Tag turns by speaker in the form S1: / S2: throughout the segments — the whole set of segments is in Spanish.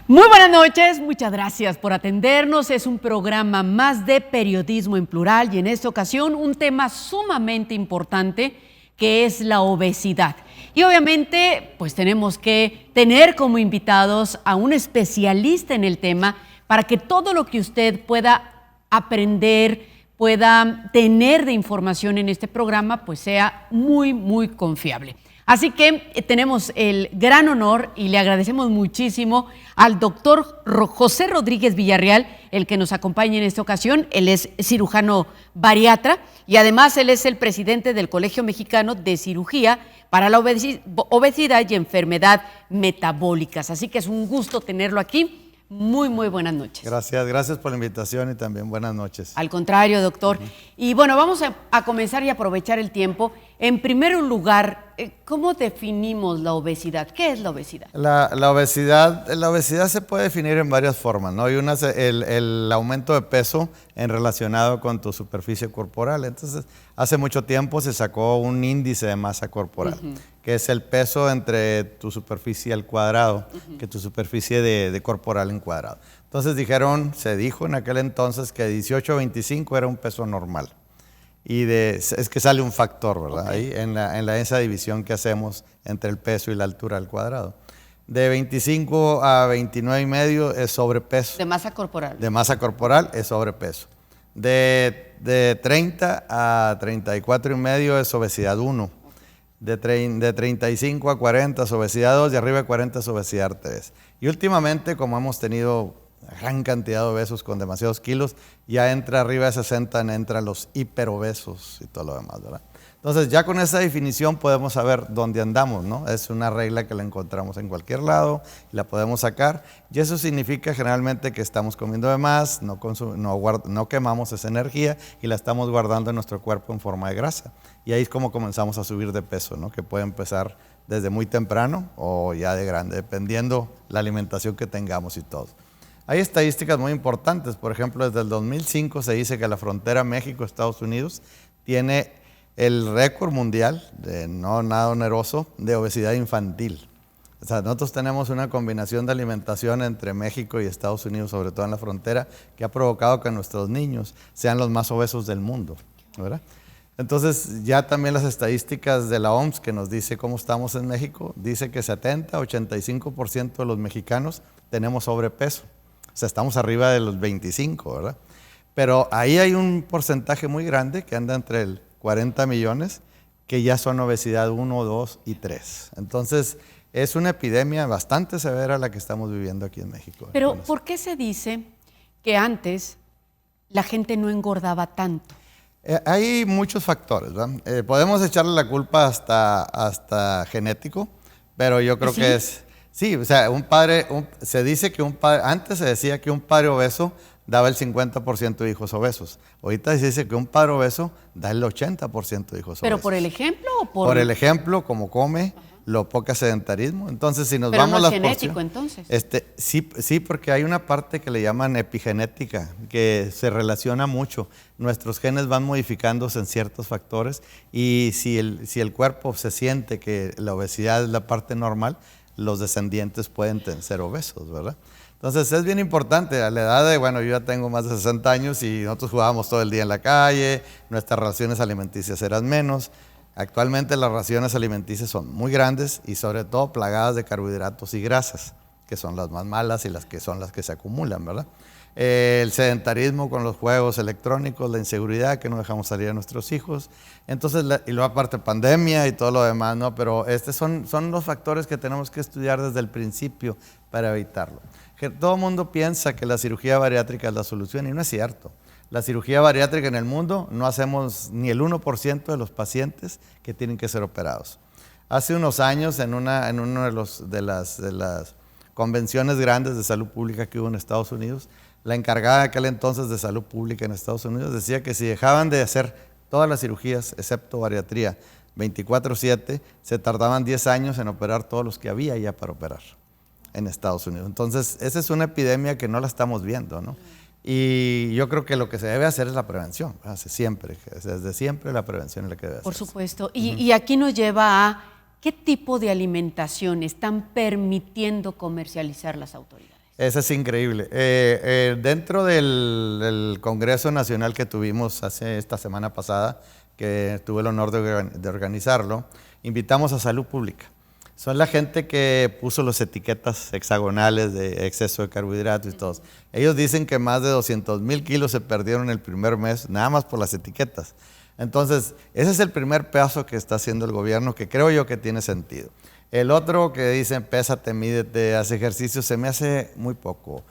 S1: Muy buenas noches, muchas gracias por atendernos. Es un programa más de periodismo en plural y en esta ocasión un tema sumamente importante que es la obesidad. Y obviamente pues tenemos que tener como invitados a un especialista en el tema para que todo lo que usted pueda aprender, pueda tener de información en este programa pues sea muy confiable. Así que tenemos el gran honor y le agradecemos muchísimo al doctor José Rodríguez Villarreal, el que nos acompaña en esta ocasión. Él es cirujano bariatra y además él es el presidente del Colegio Mexicano de Cirugía para la Obesidad y Enfermedad Metabólicas. Así que es un gusto tenerlo aquí. Muy buenas noches.
S2: Gracias por la invitación y también buenas noches.
S1: Al contrario, doctor. Y bueno, vamos a comenzar y aprovechar el tiempo. En primer lugar, ¿cómo definimos la obesidad? ¿Qué es la obesidad?
S2: La obesidad se puede definir en varias formas, ¿no? Hay una, el aumento de peso en relacionado con tu superficie corporal. Entonces, hace mucho tiempo se sacó un índice de masa corporal, que es el peso entre tu superficie al cuadrado, que tu superficie de corporal en cuadrado. Entonces se dijo en aquel entonces que 18 a 25 era un peso normal. Y es que sale un factor, ¿verdad? Okay. Ahí en esa división que hacemos entre el peso y la altura al cuadrado. De 25 a 29 y medio es sobrepeso.
S1: De masa corporal.
S2: De masa corporal es sobrepeso. De 30 a 34 y medio es obesidad 1. De 35 a 40 es obesidad 2 y arriba de 40 es obesidad 3. Y últimamente, como hemos tenido gran cantidad de obesos con demasiados kilos, ya entra arriba de 60, entran los hiperobesos y todo lo demás, ¿verdad? Entonces ya con esa definición podemos saber dónde andamos, ¿no? Es una regla que la encontramos en cualquier lado y la podemos sacar, y eso significa generalmente que estamos comiendo de más, no quemamos esa energía y la estamos guardando en nuestro cuerpo en forma de grasa, y ahí es como comenzamos a subir de peso, ¿no? Que puede empezar desde muy temprano o ya de grande, dependiendo la alimentación que tengamos y todo. Hay estadísticas muy importantes. Por ejemplo, desde el 2005 se dice que la frontera México-Estados Unidos tiene el récord mundial, de no nada oneroso, de obesidad infantil. O sea, nosotros tenemos una combinación de alimentación entre México y Estados Unidos, sobre todo en la frontera, que ha provocado que nuestros niños sean los más obesos del mundo, ¿verdad? Entonces, ya también las estadísticas de la OMS, que nos dice cómo estamos en México, dice que 70-85% de los mexicanos tenemos sobrepeso. O sea, estamos arriba de los 25, ¿verdad? Pero ahí hay un porcentaje muy grande que anda entre el 40 millones que ya son obesidad 1, 2 y 3. Entonces, es una epidemia bastante severa la que estamos viviendo aquí en México.
S1: Pero, ¿por qué se dice que antes la gente no engordaba tanto?
S2: Hay muchos factores, ¿verdad? Podemos echarle la culpa hasta genético, pero yo creo que es... Sí, o sea, se dice que antes se decía que un padre obeso daba el 50% de hijos obesos. Ahorita se dice que un padre obeso da el 80% de hijos obesos.
S1: ¿Pero por el ejemplo o por...?
S2: Por el ejemplo, como come, lo poco sedentarismo. Entonces, si nos vamos
S1: a la
S2: genético,
S1: entonces.
S2: Sí, porque hay una parte que le llaman epigenética, que se relaciona mucho. Nuestros genes van modificándose en ciertos factores y si el cuerpo se siente que la obesidad es la parte normal, los descendientes pueden ser obesos, ¿verdad? Entonces es bien importante, a la edad de, bueno, yo ya tengo más de 60 años y nosotros jugábamos todo el día en la calle, nuestras raciones alimenticias eran menos. Actualmente las raciones alimenticias son muy grandes y sobre todo plagadas de carbohidratos y grasas, que son las más malas y las que se acumulan, ¿verdad? El sedentarismo con los juegos electrónicos, la inseguridad que no dejamos salir a nuestros hijos, entonces, y luego aparte pandemia y todo lo demás, ¿no? Pero estos son los factores que tenemos que estudiar desde el principio para evitarlo. Que todo el mundo piensa que la cirugía bariátrica es la solución y no es cierto. La cirugía bariátrica en el mundo no hacemos ni el 1% de los pacientes que tienen que ser operados. Hace unos años en una de las convenciones grandes de salud pública que hubo en Estados Unidos, la encargada de aquel entonces de salud pública en Estados Unidos decía que si dejaban de hacer todas las cirugías, excepto bariatría, 24/7, se tardaban 10 años en operar todos los que había ya para operar en Estados Unidos. Entonces, esa es una epidemia que no la estamos viendo, ¿no? Y yo creo que lo que se debe hacer es la prevención, desde siempre la prevención es la que debe hacer.
S1: Por supuesto, y aquí nos lleva a ¿qué tipo de alimentación están permitiendo comercializar las autoridades?
S2: Eso es increíble. Dentro del Congreso Nacional que tuvimos esta semana pasada, que tuve el honor de organizarlo, invitamos a Salud Pública. Son la gente que puso las etiquetas hexagonales de exceso de carbohidratos y todo. Ellos dicen que más de 200,000 kilos se perdieron el primer mes, nada más por las etiquetas. Entonces, ese es el primer paso que está haciendo el gobierno, que creo yo que tiene sentido. El otro que dicen, pésate, mídete, haz ejercicio, se me hace muy poco.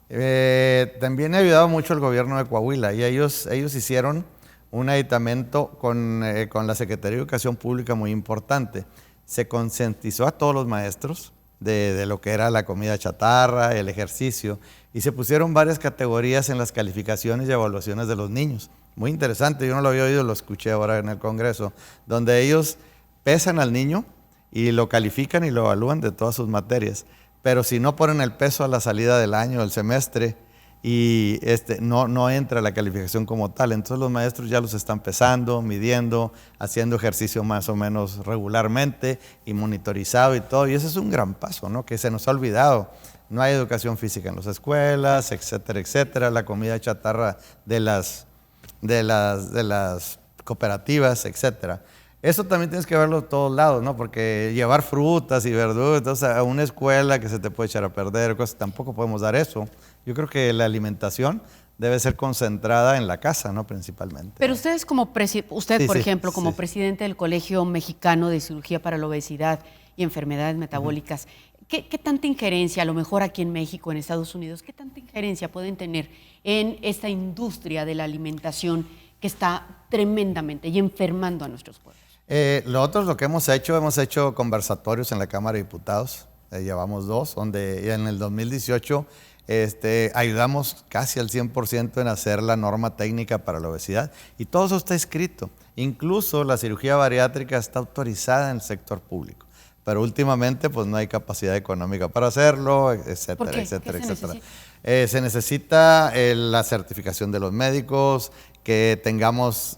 S2: También ha ayudado mucho el gobierno de Coahuila y ellos hicieron un aditamento con la Secretaría de Educación Pública muy importante. Se concientizó a todos los maestros de lo que era la comida chatarra, el ejercicio, y se pusieron varias categorías en las calificaciones y evaluaciones de los niños. Muy interesante, yo no lo había oído, lo escuché ahora en el Congreso, donde ellos pesan al niño y lo califican y lo evalúan de todas sus materias. Pero si no ponen el peso a la salida del año, del semestre, y no entra la calificación como tal. Entonces los maestros ya los están pesando, midiendo, haciendo ejercicio más o menos regularmente y monitorizado y todo. Y ese es un gran paso, ¿no? Que se nos ha olvidado. No hay educación física en las escuelas, etcétera, etcétera. La comida chatarra de las cooperativas, etcétera. Eso también tienes que verlo de todos lados, ¿no? Porque llevar frutas y verduras, entonces a una escuela que se te puede echar a perder, cosas, tampoco podemos dar eso. Yo creo que la alimentación debe ser concentrada en la casa, ¿no? Principalmente.
S1: Pero ustedes por ejemplo, como presidente del Colegio Mexicano de Cirugía para la Obesidad y Enfermedades Metabólicas, ¿qué tanta injerencia, a lo mejor aquí en México, en Estados Unidos, qué tanta injerencia pueden tener en esta industria de la alimentación que está tremendamente y enfermando a nuestros pueblos?
S2: Lo que hemos hecho conversatorios en la Cámara de Diputados, llevamos 2, donde en el 2018 ayudamos casi al 100% en hacer la norma técnica para la obesidad, y todo eso está escrito. Incluso la cirugía bariátrica está autorizada en el sector público, pero últimamente pues no hay capacidad económica para hacerlo, etcétera,
S1: ¿Por qué?
S2: etcétera,
S1: ¿Qué se
S2: etcétera.
S1: necesita?
S2: Se necesita la certificación de los médicos, que tengamos,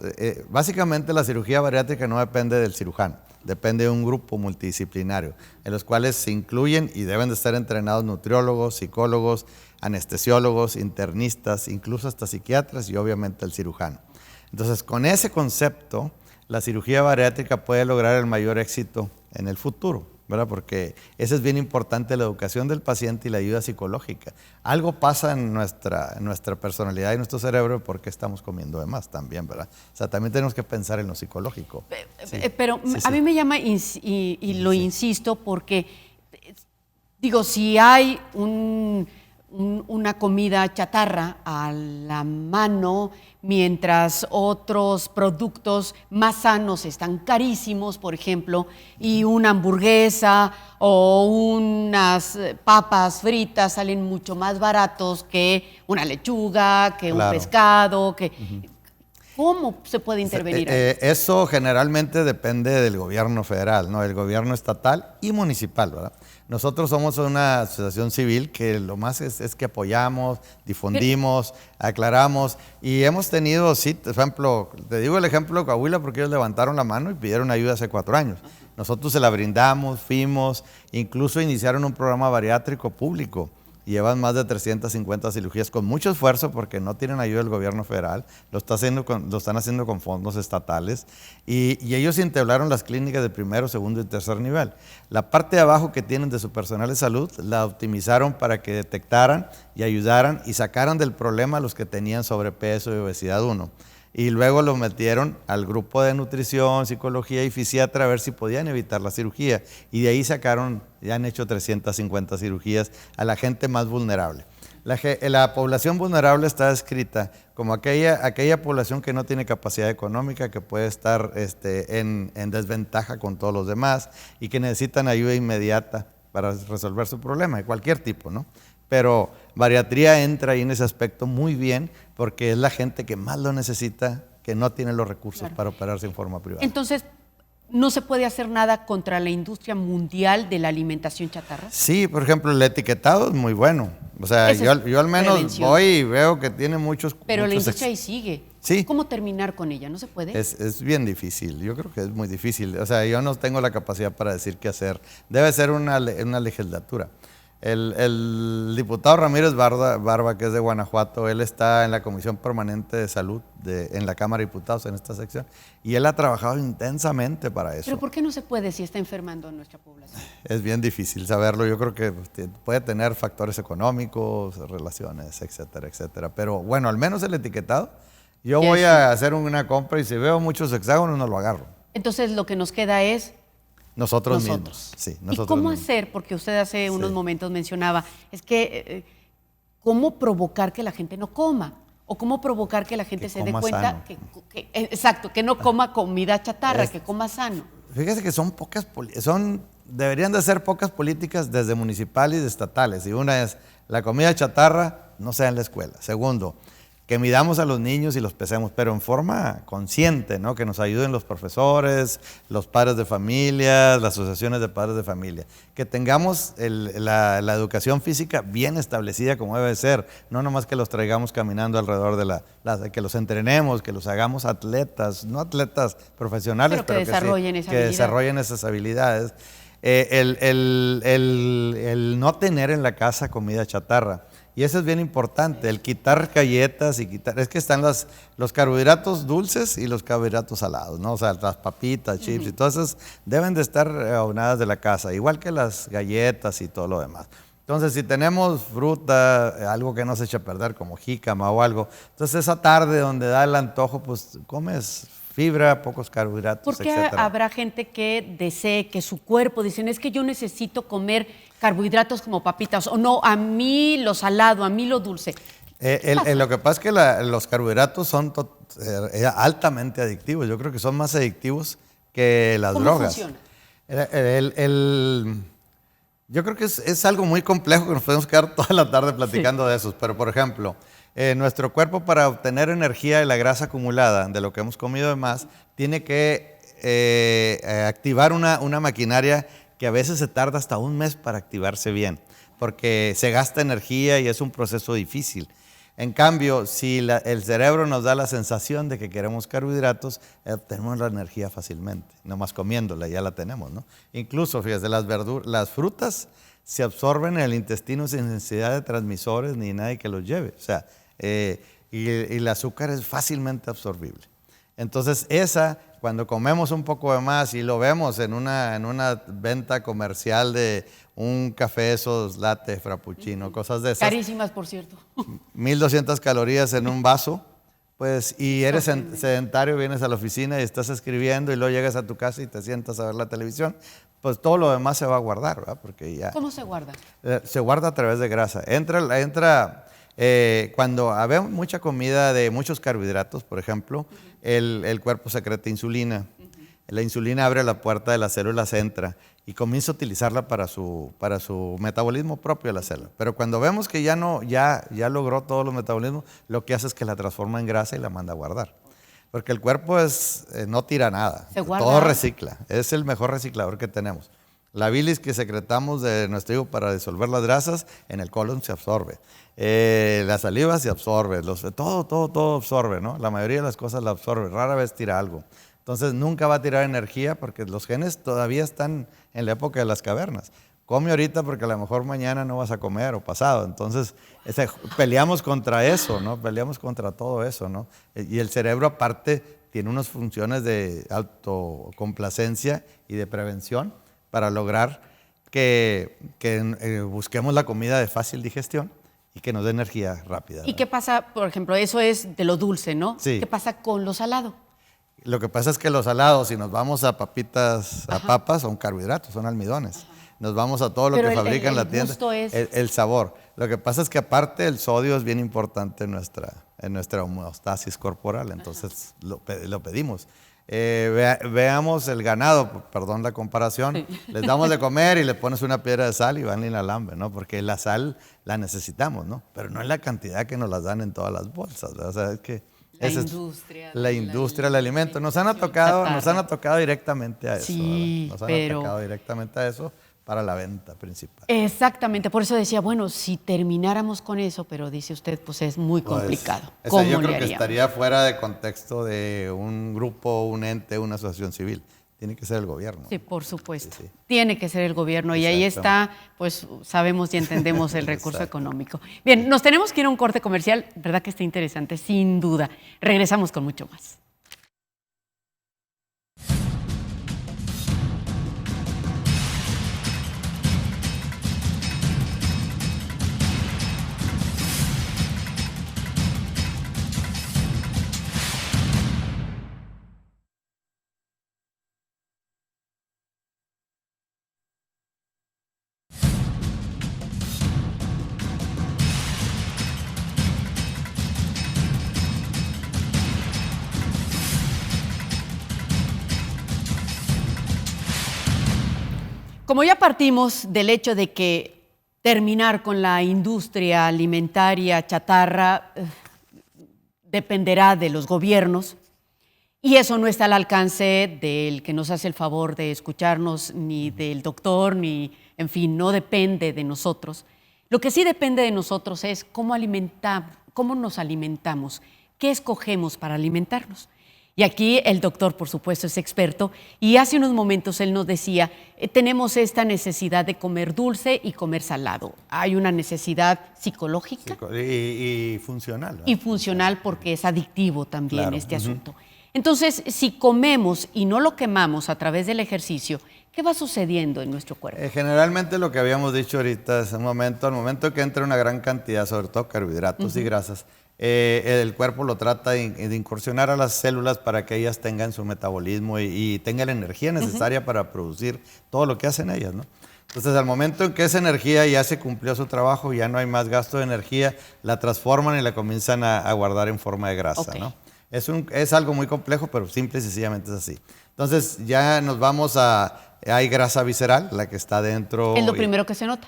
S2: básicamente la cirugía bariátrica no depende del cirujano, depende de un grupo multidisciplinario, en los cuales se incluyen y deben de estar entrenados nutriólogos, psicólogos, anestesiólogos, internistas, incluso hasta psiquiatras y obviamente el cirujano. Entonces, con ese concepto, la cirugía bariátrica puede lograr el mayor éxito en el futuro, ¿verdad? Porque eso es bien importante, la educación del paciente y la ayuda psicológica. Algo pasa en nuestra personalidad y nuestro cerebro porque estamos comiendo de más también, ¿verdad? O sea, también tenemos que pensar en lo psicológico.
S1: Pero a mí me llama, y lo insisto, porque, digo, si hay una comida chatarra a la mano, mientras otros productos más sanos están carísimos, por ejemplo, y una hamburguesa o unas papas fritas salen mucho más baratos que una lechuga, que un pescado, que... ¿Cómo se puede intervenir ahí?
S2: Eso generalmente depende del gobierno federal, ¿no? El gobierno estatal y municipal, ¿verdad? Nosotros somos una asociación civil que lo más es que apoyamos, difundimos, aclaramos, y hemos tenido, sí, por ejemplo, te digo el ejemplo de Coahuila porque ellos levantaron la mano y pidieron ayuda hace 4 años. Nosotros se la brindamos, fuimos, incluso iniciaron un programa bariátrico público. Llevan más de 350 cirugías con mucho esfuerzo porque no tienen ayuda del gobierno federal, lo están haciendo con fondos estatales, y ellos integraron las clínicas de primero, segundo y tercer nivel. La parte de abajo que tienen de su personal de salud la optimizaron para que detectaran y ayudaran y sacaran del problema a los que tenían sobrepeso y obesidad 1. Y luego lo metieron al grupo de nutrición, psicología y fisiatra a ver si podían evitar la cirugía. Y de ahí sacaron, ya han hecho 350 cirugías a la gente más vulnerable. La población vulnerable está descrita como aquella población que no tiene capacidad económica, que puede estar en desventaja con todos los demás y que necesitan ayuda inmediata para resolver su problema, de cualquier tipo, ¿no? Pero bariatría entra ahí en ese aspecto muy bien porque es la gente que más lo necesita, que no tiene los recursos para operarse en forma privada.
S1: Entonces, ¿no se puede hacer nada contra la industria mundial de la alimentación chatarra?
S2: Sí, por ejemplo, el etiquetado es muy bueno. O sea, yo al menos prevención. Voy y veo que tiene muchos...
S1: Pero la industria ahí sigue.
S2: Sí.
S1: ¿Cómo terminar con ella? ¿No se puede?
S2: Es bien difícil, yo creo que es muy difícil. O sea, yo no tengo la capacidad para decir qué hacer. Debe ser una legislatura. El diputado Ramírez Barba, que es de Guanajuato, él está en la Comisión Permanente de Salud en la Cámara de Diputados, en esta sección, y él ha trabajado intensamente para eso.
S1: ¿Pero por qué no se puede si está enfermando a nuestra población?
S2: Es bien difícil saberlo. Yo creo que puede tener factores económicos, relaciones, etcétera, etcétera. Pero bueno, al menos el etiquetado. Yo voy a hacer una compra y si veo muchos hexágonos, no lo agarro.
S1: Entonces lo que nos queda es
S2: nosotros mismos. Sí, nosotros
S1: ¿Y cómo
S2: mismos.
S1: hacer? Porque usted hace unos momentos mencionaba, es que ¿cómo provocar que la gente no coma? ¿O cómo provocar que la gente se dé cuenta exacto, que no coma comida chatarra, que coma sano?
S2: Fíjese que deberían de ser pocas políticas desde municipales y estatales. Y una es, la comida chatarra no sea en la escuela. Segundo, que midamos a los niños y los pesemos, pero en forma consciente, ¿no? Que nos ayuden los profesores, los padres de familia, las asociaciones de padres de familia. Que tengamos la educación física bien establecida como debe ser, no nomás que los traigamos caminando alrededor que los entrenemos, que los hagamos atletas, no atletas profesionales, pero que desarrollen esas habilidades. El no tener en la casa comida chatarra. Y eso es bien importante, el quitar galletas es que están los carbohidratos dulces y los carbohidratos salados, ¿no? O sea, las papitas, chips y todas esas deben de estar aunadas de la casa, igual que las galletas y todo lo demás. Entonces, si tenemos fruta, algo que no se echa a perder, como jícama o algo, entonces esa tarde donde da el antojo, pues comes fibra, pocos carbohidratos,
S1: ¿Por qué
S2: etcétera.
S1: Habrá gente que desee que su cuerpo, dicen, es que yo necesito comer carbohidratos como papitas, o no, a mí lo salado, a mí lo dulce?
S2: Lo que pasa es que los carbohidratos son altamente adictivos. Yo creo que son más adictivos que las drogas.
S1: ¿Cómo funciona?
S2: Yo creo que es algo muy complejo que nos podemos quedar toda la tarde platicando de eso. Pero, por ejemplo, nuestro cuerpo, para obtener energía de la grasa acumulada, de lo que hemos comido de más, tiene que activar una maquinaria que a veces se tarda hasta un mes para activarse bien, porque se gasta energía y es un proceso difícil. En cambio, si el cerebro nos da la sensación de que queremos carbohidratos, obtenemos la energía fácilmente, nomás comiéndola, ya la tenemos, ¿no? Incluso, fíjate, las frutas se absorben en el intestino sin necesidad de transmisores ni nadie que los lleve. O sea, y el azúcar es fácilmente absorbible. Entonces, cuando comemos un poco de más y lo vemos en una venta comercial de un café, esos latte, frappuccino, cosas de esas.
S1: Carísimas, por cierto.
S2: 1200 calorías en un vaso, pues, y eres sedentario, vienes a la oficina y estás escribiendo y luego llegas a tu casa y te sientas a ver la televisión, pues todo lo demás se va a guardar, ¿verdad? Porque ya.
S1: ¿Cómo se guarda?
S2: Se guarda a través de grasa. Cuando habemos mucha comida de muchos carbohidratos, por ejemplo, el cuerpo secreta insulina. La insulina abre la puerta de las células, entra y comienza a utilizarla para su metabolismo propio de la célula. Pero cuando vemos que ya logró todos los metabolismos, lo que hace es que la transforma en grasa y la manda a guardar. Porque el cuerpo no tira nada, todo recicla, es el mejor reciclador que tenemos. La bilis que secretamos de nuestro hígado para disolver las grasas, en el colon se absorbe. La saliva se absorbe, todo absorbe, ¿no? La mayoría de las cosas la absorbe, rara vez tira algo. Entonces nunca va a tirar energía porque los genes todavía están en la época de las cavernas. Come ahorita porque a lo mejor mañana no vas a comer o pasado. Entonces peleamos contra eso, ¿no? Peleamos contra todo eso, ¿no? Y el cerebro aparte tiene unas funciones de autocomplacencia y de prevención para lograr que busquemos la comida de fácil digestión y que nos dé energía rápida.
S1: ¿Y qué pasa, por ejemplo, eso es de lo dulce, ¿no?
S2: Sí.
S1: ¿Qué pasa con lo salado?
S2: Lo que pasa es que los salados, si nos vamos a papitas, a papas, son carbohidratos, son almidones. Nos vamos a todo lo que fabrica en la tienda.
S1: Gusto es...
S2: el sabor. Lo que pasa es que aparte el sodio es bien importante en nuestra homeostasis corporal, entonces lo pedimos. Veamos el ganado, perdón la comparación, les damos de comer y le pones una piedra de sal y van en la lambe, ¿no? Porque la sal la necesitamos, ¿no? Pero no es la cantidad que nos las dan en todas las bolsas, ¿verdad? O sea, es que la industria del alimento. Nos han atacado directamente a eso.
S1: Sí,
S2: nos han atacado directamente a eso para la venta principal.
S1: Exactamente, por eso decía, bueno, si termináramos con eso, pero dice usted, pues es muy complicado.
S2: Yo creo que estaría fuera de contexto de un grupo, un ente, una asociación civil. tiene que ser el gobierno.
S1: Sí, por supuesto.
S2: Sí, sí.
S1: Tiene que ser el gobierno.
S2: Exacto.
S1: Y ahí está, pues sabemos y entendemos el recurso económico. Bien, nos tenemos que ir a un corte comercial. ¿Verdad que está interesante? Sin duda. Regresamos con mucho más. Como ya partimos del hecho de que terminar con la industria alimentaria chatarra dependerá de los gobiernos, y eso no está al alcance del que nos hace el favor de escucharnos, ni del doctor, ni, en fin, no depende de nosotros. Lo que sí depende de nosotros es cómo nos alimentamos, qué escogemos para alimentarnos. Y aquí el doctor, por supuesto, es experto, y hace unos momentos él nos decía, tenemos esta necesidad de comer dulce y comer salado. Hay una necesidad psicológica
S2: y funcional, ¿verdad?
S1: Y funcional porque es adictivo también este asunto. Entonces, si comemos y no lo quemamos a través del ejercicio, ¿qué va sucediendo en nuestro cuerpo?
S2: Generalmente lo que habíamos dicho ahorita es al momento que entra una gran cantidad, sobre todo carbohidratos y grasas, el cuerpo lo trata de incursionar a las células para que ellas tengan su metabolismo y tengan la energía necesaria para producir todo lo que hacen ellas, ¿no? Entonces, al momento en que esa energía ya se cumplió su trabajo, ya no hay más gasto de energía, la transforman y la comienzan a guardar en forma de grasa, ¿no? Es algo muy complejo, pero simple y sencillamente es así. Entonces, ya nos vamos hay grasa visceral, la que está dentro.
S1: Es lo primero que se nota.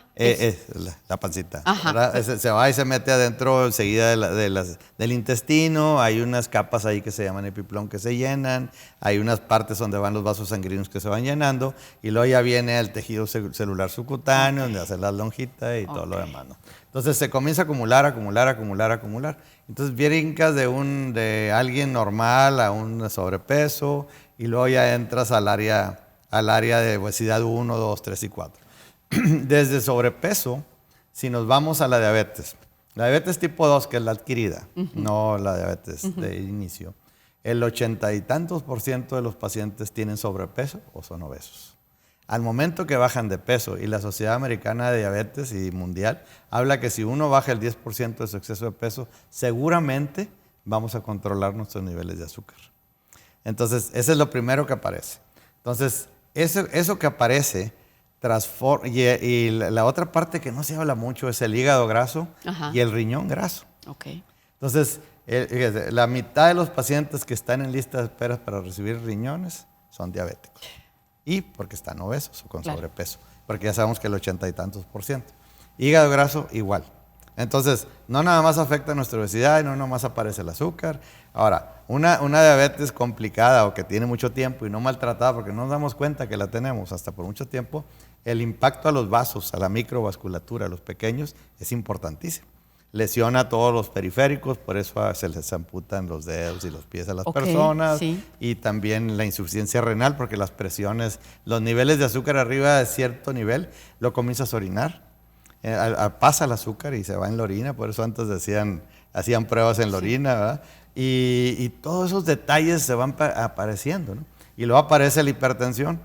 S2: La pancita.
S1: Ajá.
S2: Se va y se mete adentro enseguida del intestino. Hay unas capas ahí que se llaman epiplón que se llenan. Hay unas partes donde van los vasos sanguíneos que se van llenando. Y luego ya viene el tejido celular subcutáneo, donde hace las lonjitas y todo lo demás, ¿no? Entonces se comienza a acumular. Entonces brincas de alguien normal a un sobrepeso y luego ya entras al área de obesidad 1, 2, 3 y 4. Desde sobrepeso, si nos vamos a la diabetes tipo 2, que es la adquirida, no la diabetes de inicio, el 80 y tantos % de los pacientes tienen sobrepeso o son obesos. Al momento que bajan de peso, y la Sociedad Americana de Diabetes y Mundial habla que si uno baja el 10% de su exceso de peso, seguramente vamos a controlar nuestros niveles de azúcar. Entonces, ese es lo primero que aparece. Entonces, eso que aparece transforma, y la otra parte que no se habla mucho es el hígado graso y el riñón graso. Entonces, la mitad de los pacientes que están en lista de espera para recibir riñones son diabéticos. Y porque están obesos o con sobrepeso. Porque ya sabemos que el 80 y tantos %. Hígado graso, igual. Entonces, no nada más afecta nuestra obesidad y no nada más aparece el azúcar. Ahora, una diabetes complicada o que tiene mucho tiempo y no maltratada, porque no nos damos cuenta que la tenemos hasta por mucho tiempo, el impacto a los vasos, a la microvasculatura, a los pequeños, es importantísimo. Lesiona todos los periféricos, por eso se les amputan los dedos y los pies a las personas. Y también la insuficiencia renal, porque las presiones, los niveles de azúcar arriba de cierto nivel, lo comienzas a orinar. Pasa el azúcar y se va en la orina, por eso antes hacían pruebas en la orina, ¿verdad? Y todos esos detalles se van apareciendo, ¿no? Y luego aparece la hipertensión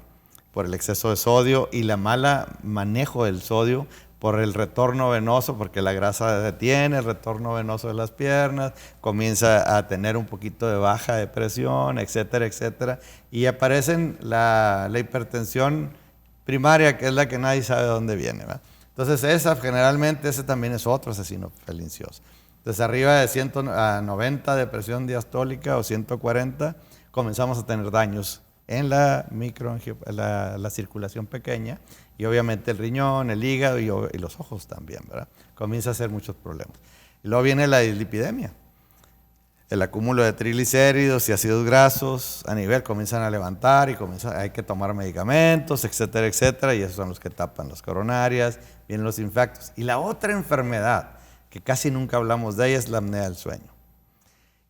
S2: por el exceso de sodio y la mala manejo del sodio por el retorno venoso, porque la grasa detiene el retorno venoso de las piernas, comienza a tener un poquito de baja de presión, etcétera, etcétera. Y aparecen la hipertensión primaria, que es la que nadie sabe de dónde viene, ¿verdad? Entonces generalmente ese también es otro asesino silencioso. Entonces arriba de 190 de presión diastólica o 140 comenzamos a tener daños en la circulación pequeña y obviamente el riñón, el hígado y los ojos también, ¿verdad? Comienza a hacer muchos problemas. Y luego viene la dislipidemia. El acúmulo de triglicéridos y ácidos grasos a nivel comienzan a levantar y hay que tomar medicamentos, etcétera, etcétera, y esos son los que tapan las coronarias, vienen los infartos. Y la otra enfermedad, que casi nunca hablamos de ella, es la apnea del sueño.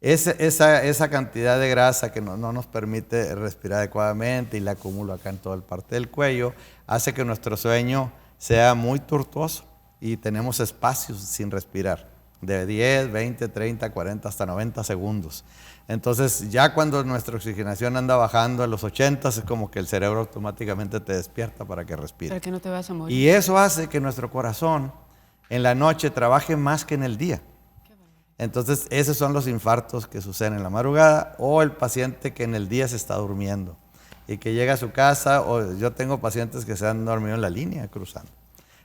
S2: Esa cantidad de grasa que no nos permite respirar adecuadamente y la acumulo acá en toda el parte del cuello, hace que nuestro sueño sea muy tortuoso y tenemos espacios sin respirar, de 10, 20, 30, 40, hasta 90 segundos. Entonces, ya cuando nuestra oxigenación anda bajando a los 80, es como que el cerebro automáticamente te despierta para que respires.
S1: Para que no te vas a morir.
S2: Y eso hace que nuestro corazón en la noche trabaje más que en el día. Entonces, esos son los infartos que suceden en la madrugada, o el paciente que en el día se está durmiendo y que llega a su casa, o yo tengo pacientes que se han dormido en la línea cruzando.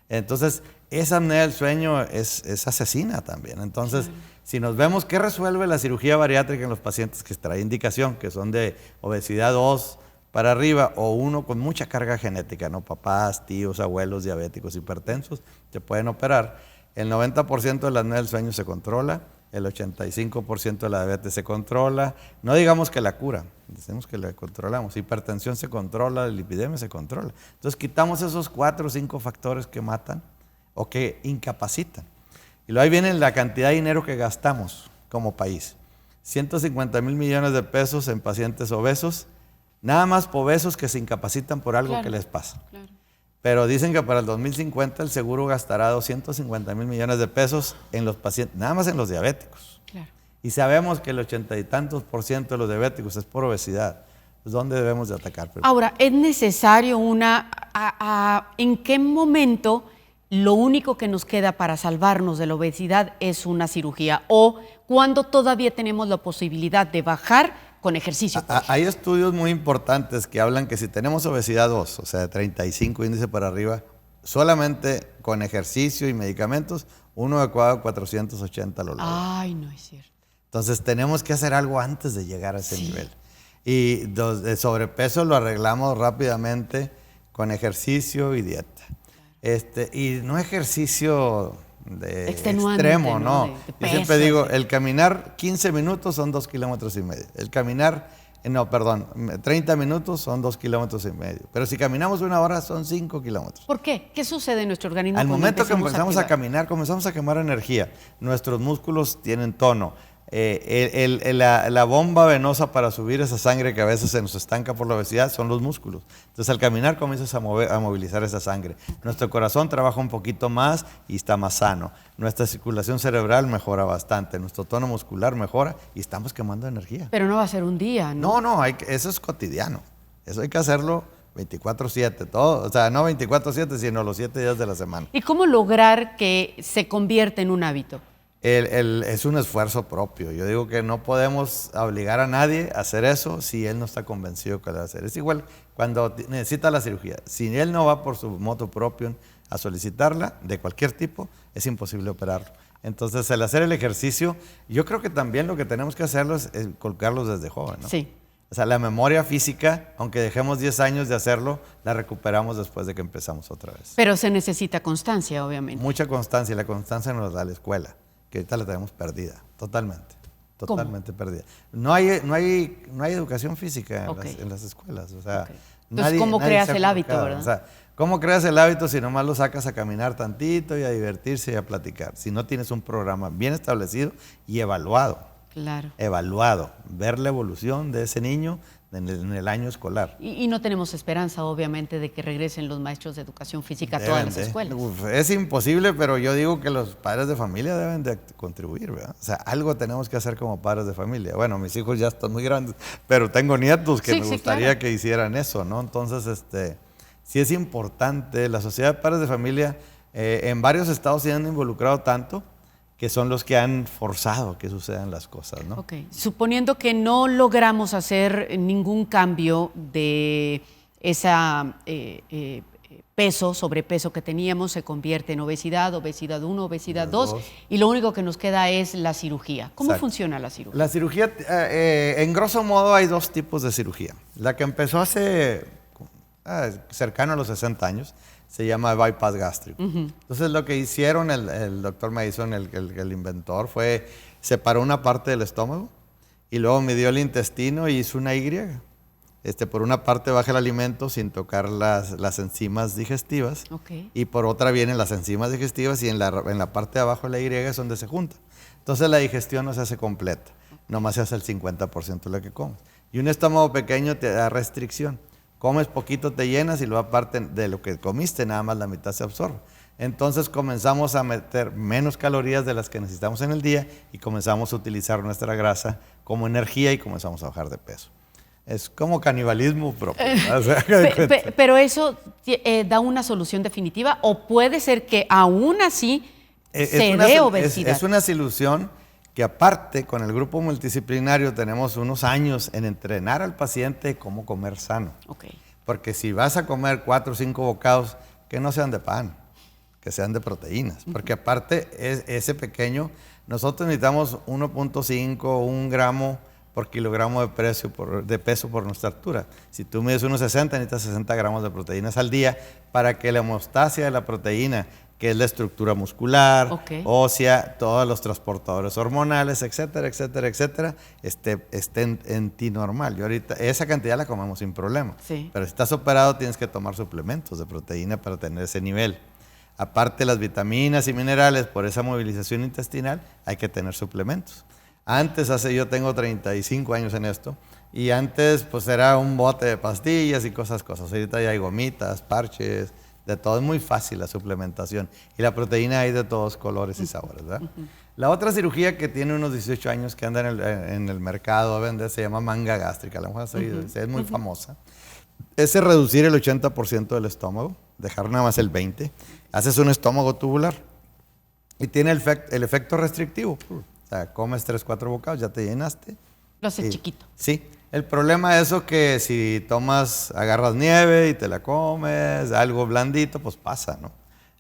S2: Entonces, esa apnea del sueño es asesina también. Entonces, si nos vemos, ¿qué resuelve la cirugía bariátrica en los pacientes que trae indicación, que son de obesidad 2 para arriba, o uno con mucha carga genética, ¿no? Papás, tíos, abuelos, diabéticos, hipertensos, se pueden operar? El 90% de la apnea del sueño se controla, el 85% de la diabetes se controla. No digamos que la cura, decimos que la controlamos. Hipertensión se controla, el lipidemia se controla. Entonces quitamos esos 4 o 5 factores que matan o que incapacitan. Y luego ahí viene la cantidad de dinero que gastamos como país. 150,000 millones de pesos en pacientes obesos, nada más por obesos que se incapacitan por algo que les pasa. Claro. Pero dicen que para el 2050 el seguro gastará 250,000 millones de pesos en los pacientes, nada más en los diabéticos. Claro. Y sabemos que el 80 y tantos % de los diabéticos es por obesidad. Pues, ¿dónde debemos de atacar?
S1: Ahora, ¿es necesario en qué momento lo único que nos queda para salvarnos de la obesidad es una cirugía? ¿O cuando todavía tenemos la posibilidad de bajar con ejercicio?
S2: Hay estudios muy importantes que hablan que si tenemos obesidad 2, o sea, de 35 índice para arriba, solamente con ejercicio y medicamentos, uno adecuado a 480 lo logra.
S1: Ay, no es cierto.
S2: Entonces tenemos que hacer algo antes de llegar a ese nivel. Y de sobrepeso lo arreglamos rápidamente con ejercicio y dieta. Y no ejercicio de extremo, ¿no? De peso, yo siempre digo, el caminar 15 minutos son 2,5 kilómetros. El caminar, 30 minutos son 2,5 kilómetros. Pero si caminamos 1 hora son 5 kilómetros.
S1: ¿Por qué? ¿Qué sucede en nuestro organismo?
S2: Al momento que empezamos a caminar, comenzamos a quemar energía. Nuestros músculos tienen tono. La bomba venosa para subir esa sangre que a veces se nos estanca por la obesidad son los músculos. Entonces al caminar comienzas a movilizar esa sangre. Nuestro corazón trabaja un poquito más y está más sano. Nuestra circulación cerebral mejora bastante. Nuestro tono muscular mejora y estamos quemando energía.
S1: Pero no va a ser un día, ¿no?
S2: No, eso es cotidiano. Eso hay que hacerlo 24/7, todo. O sea, no 24/7, sino los 7 días de la semana.
S1: ¿Y cómo lograr que se convierta en un hábito?
S2: Es un esfuerzo propio. Yo digo que no podemos obligar a nadie a hacer eso si él no está convencido que lo va a hacer. Es igual cuando necesita la cirugía. Si él no va por su moto propio a solicitarla, de cualquier tipo, es imposible operarlo. Entonces, el hacer el ejercicio, yo creo que también lo que tenemos que hacerlo es colgarlos desde joven, ¿no?
S1: Sí.
S2: O sea, la memoria física, aunque dejemos 10 años de hacerlo, la recuperamos después de que empezamos otra vez.
S1: Pero se necesita constancia, obviamente.
S2: Mucha constancia, y la constancia nos da la escuela, que ahorita la tenemos perdida, totalmente perdida. No hay educación física en las escuelas. O sea,
S1: entonces, ¿cómo creas el hábito, verdad?
S2: O sea, ¿cómo creas el hábito si nomás lo sacas a caminar tantito y a divertirse y a platicar? Si no tienes un programa bien establecido y evaluado.
S1: Claro.
S2: Evaluado, ver la evolución de ese niño en el año escolar.
S1: Y no tenemos esperanza, obviamente, de que regresen los maestros de educación física a todas las escuelas.
S2: Es imposible, pero yo digo que los padres de familia deben de contribuir, ¿verdad? O sea, algo tenemos que hacer como padres de familia. Bueno, mis hijos ya están muy grandes, pero tengo nietos que me gustaría que hicieran eso, ¿no? Entonces, sí es importante. La Sociedad de Padres de Familia en varios estados se han involucrado tanto que son los que han forzado que sucedan las cosas, ¿no?
S1: Ok. Suponiendo que no logramos hacer ningún cambio de esa sobrepeso que teníamos, se convierte en obesidad 1, obesidad 2, y lo único que nos queda es la cirugía. ¿Cómo funciona la cirugía?
S2: La cirugía, en grosso modo, hay 2 tipos de cirugía. La que empezó hace cercano a los 60 años, se llama bypass gástrico. Entonces lo que hicieron el doctor Mason, el inventor, fue separó una parte del estómago y luego midió el intestino y hizo una Y. por una parte baja el alimento sin tocar las enzimas digestivas, y por otra vienen las enzimas digestivas y en la parte de abajo de la Y es donde se junta. Entonces la digestión no se hace completa, nomás se hace el 50% de lo que comes. Y un estómago pequeño te da restricción. Comes poquito, te llenas y luego aparte de lo que comiste, nada más la mitad se absorbe. Entonces comenzamos a meter menos calorías de las que necesitamos en el día y comenzamos a utilizar nuestra grasa como energía y comenzamos a bajar de peso. Es como canibalismo propio.
S1: Pero eso da una solución definitiva, o puede ser que aún así se dé obesidad.
S2: Es una solución que aparte con el grupo multidisciplinario tenemos unos años en entrenar al paciente cómo comer sano. Porque si vas a comer 4 o 5 bocados, que no sean de pan, que sean de proteínas. Porque aparte ese pequeño, nosotros necesitamos 1.5, 1 gramo por kilogramo de peso por nuestra altura. Si tú mides 1.60, necesitas 60 gramos de proteínas al día para que la hemostasia de la proteína, que es la estructura muscular, ósea, todos los transportadores hormonales, etcétera, etcétera, etcétera, estén en ti normal. Yo ahorita, esa cantidad la comemos sin problema. Pero si estás operado, tienes que tomar suplementos de proteína para tener ese nivel. Aparte las vitaminas y minerales, por esa movilización intestinal, hay que tener suplementos. Antes, yo tengo 35 años en esto, y antes pues era un bote de pastillas y cosas. Ahorita ya hay gomitas, parches, de todo. Es muy fácil la suplementación. Y la proteína hay de todos colores y sabores, ¿verdad? La otra cirugía que tiene unos 18 años que anda en el mercado a vender se llama manga gástrica. La mujer es muy famosa. Es reducir el 80% del estómago, dejar nada más el 20%. Haces un estómago tubular y tiene el efecto restrictivo. O sea, comes 3, 4 bocados, ya te llenaste.
S1: Lo haces chiquito.
S2: Sí. El problema es eso, que si agarras nieve y te la comes, algo blandito, pues pasa, ¿no?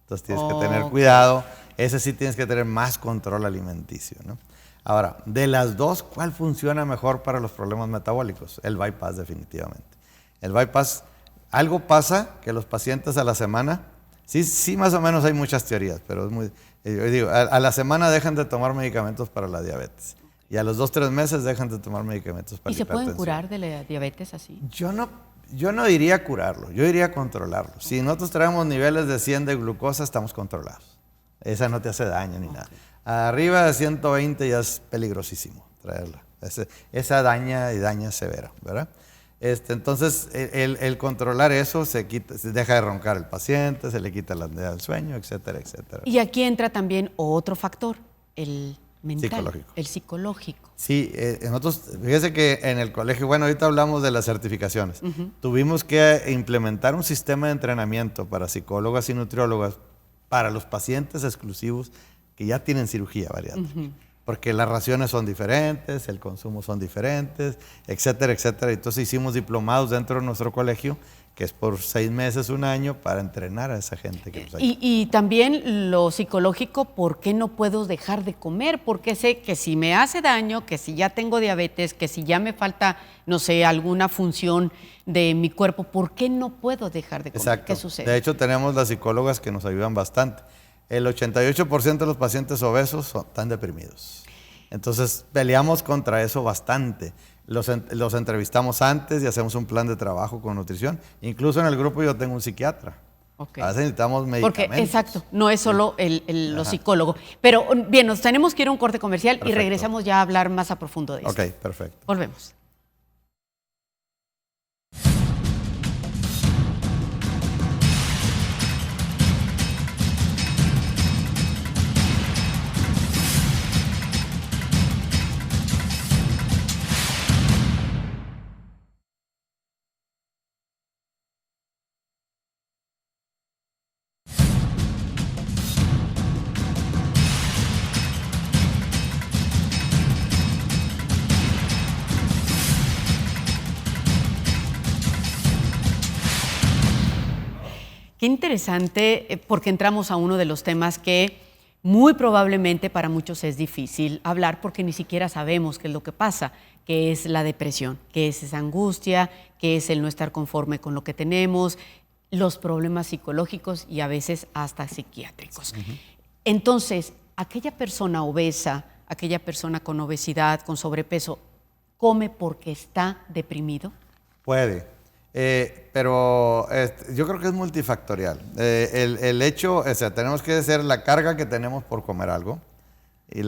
S2: Entonces tienes que tener cuidado. Ese sí tienes que tener más control alimenticio, ¿no? Ahora, de las dos, ¿cuál funciona mejor para los problemas metabólicos? El bypass, definitivamente. El bypass, algo pasa que los pacientes a la semana, sí más o menos hay muchas teorías, pero es muy... Yo digo, a la semana dejan de tomar medicamentos para la diabetes. Y a los 2 o 3 meses dejan de tomar medicamentos para la hipertensión.
S1: ¿Y se pueden curar de la diabetes así?
S2: Yo no diría curarlo, yo diría controlarlo. Si nosotros traemos niveles de 100 de glucosa, estamos controlados. Esa no te hace daño ni nada. Arriba de 120 ya es peligrosísimo traerla. Esa daña severa, ¿verdad? Entonces, el controlar eso se deja de roncar el paciente, se le quita la apnea del sueño, etcétera, etcétera.
S1: Y aquí entra también otro factor, el mental,
S2: psicológico.
S1: El psicológico.
S2: Sí, nosotros, fíjese que en el colegio, bueno, ahorita hablamos de las certificaciones. Tuvimos que implementar un sistema de entrenamiento para psicólogas y nutriólogas para los pacientes exclusivos que ya tienen cirugía bariátrica. Porque las raciones son diferentes, el consumo son diferentes, etcétera, etcétera. Entonces hicimos diplomados dentro de nuestro colegio, que es por 6 meses, 1 año, para entrenar a esa gente.
S1: Y también lo psicológico, ¿por qué no puedo dejar de comer? Porque sé que si me hace daño, que si ya tengo diabetes, que si ya me falta, no sé, alguna función de mi cuerpo, ¿por qué no puedo dejar de comer?
S2: Exacto.
S1: ¿Qué sucede?
S2: De hecho, tenemos las psicólogas que nos ayudan bastante. El 88% de los pacientes obesos están deprimidos. Entonces, peleamos contra eso bastante. Los entrevistamos antes y hacemos un plan de trabajo con nutrición. Incluso en el grupo yo tengo un psiquiatra. A veces necesitamos medicamentos.
S1: Porque, exacto, no es solo los psicólogos. Pero bien, nos tenemos que ir a un corte comercial. Perfecto. Y regresamos ya a hablar más a profundo de eso.
S2: Ok, perfecto.
S1: Volvemos. Qué interesante, porque entramos a uno de los temas que muy probablemente para muchos es difícil hablar, porque ni siquiera sabemos qué es lo que pasa, qué es la depresión, qué es esa angustia, qué es el no estar conforme con lo que tenemos, los problemas psicológicos y a veces hasta psiquiátricos. Entonces, aquella persona obesa, aquella persona con obesidad, con sobrepeso, ¿come porque está deprimido?
S2: Puede, pero yo creo que es multifactorial. El hecho, o sea, tenemos que hacer la carga que tenemos por comer algo y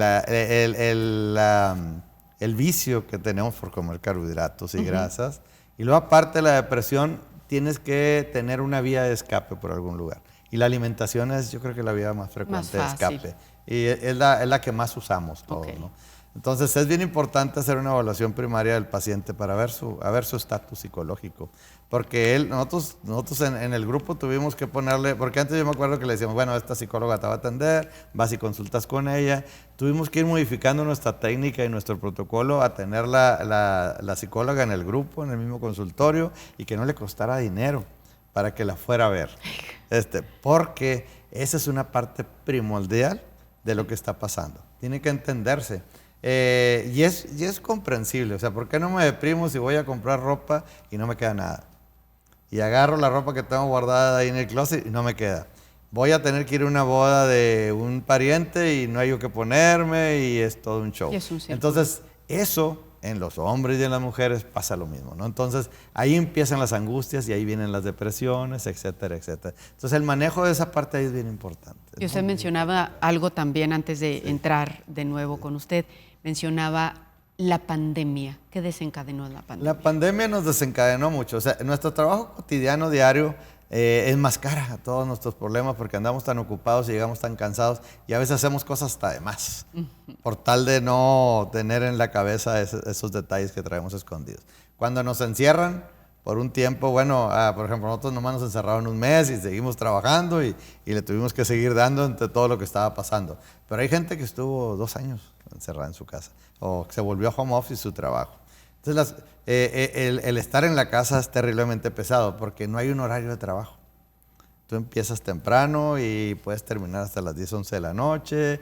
S2: el vicio que tenemos por comer carbohidratos y grasas. Y luego, aparte de la depresión, tienes que tener una vía de escape por algún lugar. Y la alimentación es, yo creo que la vía más frecuente de escape. Y es la que más usamos todos, ¿no? Entonces es bien importante hacer una evaluación primaria del paciente para ver su estatus psicológico. Porque nosotros en el grupo tuvimos que ponerle, porque antes yo me acuerdo que le decíamos, bueno, esta psicóloga te va a atender, vas y consultas con ella. Tuvimos que ir modificando nuestra técnica y nuestro protocolo a tener la psicóloga en el grupo, en el mismo consultorio, y que no le costara dinero para que la fuera a ver. Porque esa es una parte primordial de lo que está pasando. Tiene que entenderse. Y es comprensible, o sea, ¿por qué no me deprimo si voy a comprar ropa y no me queda nada? Y agarro la ropa que tengo guardada ahí en el closet y no me queda. Voy a tener que ir a una boda de un pariente y no hay yo que ponerme y es todo un show. Entonces, eso en los hombres y en las mujeres pasa lo mismo, ¿no? Entonces, ahí empiezan las angustias y ahí vienen las depresiones, etcétera, etcétera. Entonces, el manejo de esa parte ahí es bien importante.
S1: Y usted mencionaba algo también antes de entrar de nuevo con usted. Mencionaba la pandemia. ¿Qué desencadenó la pandemia?
S2: La pandemia nos desencadenó mucho. O sea, nuestro trabajo cotidiano, diario, enmascara a todos nuestros problemas porque andamos tan ocupados y llegamos tan cansados y a veces hacemos cosas hasta de más, por tal de no tener en la cabeza esos detalles que traemos escondidos. Cuando nos encierran por un tiempo, bueno, por ejemplo, nosotros nomás nos encerraron un mes y seguimos trabajando y le tuvimos que seguir dando entre todo lo que estaba pasando. Pero hay gente que estuvo 2 años encerrada en su casa o se volvió a home office su trabajo. Entonces, el estar en la casa es terriblemente pesado porque no hay un horario de trabajo. Tú empiezas temprano y puedes terminar hasta las 10, 11 de la noche,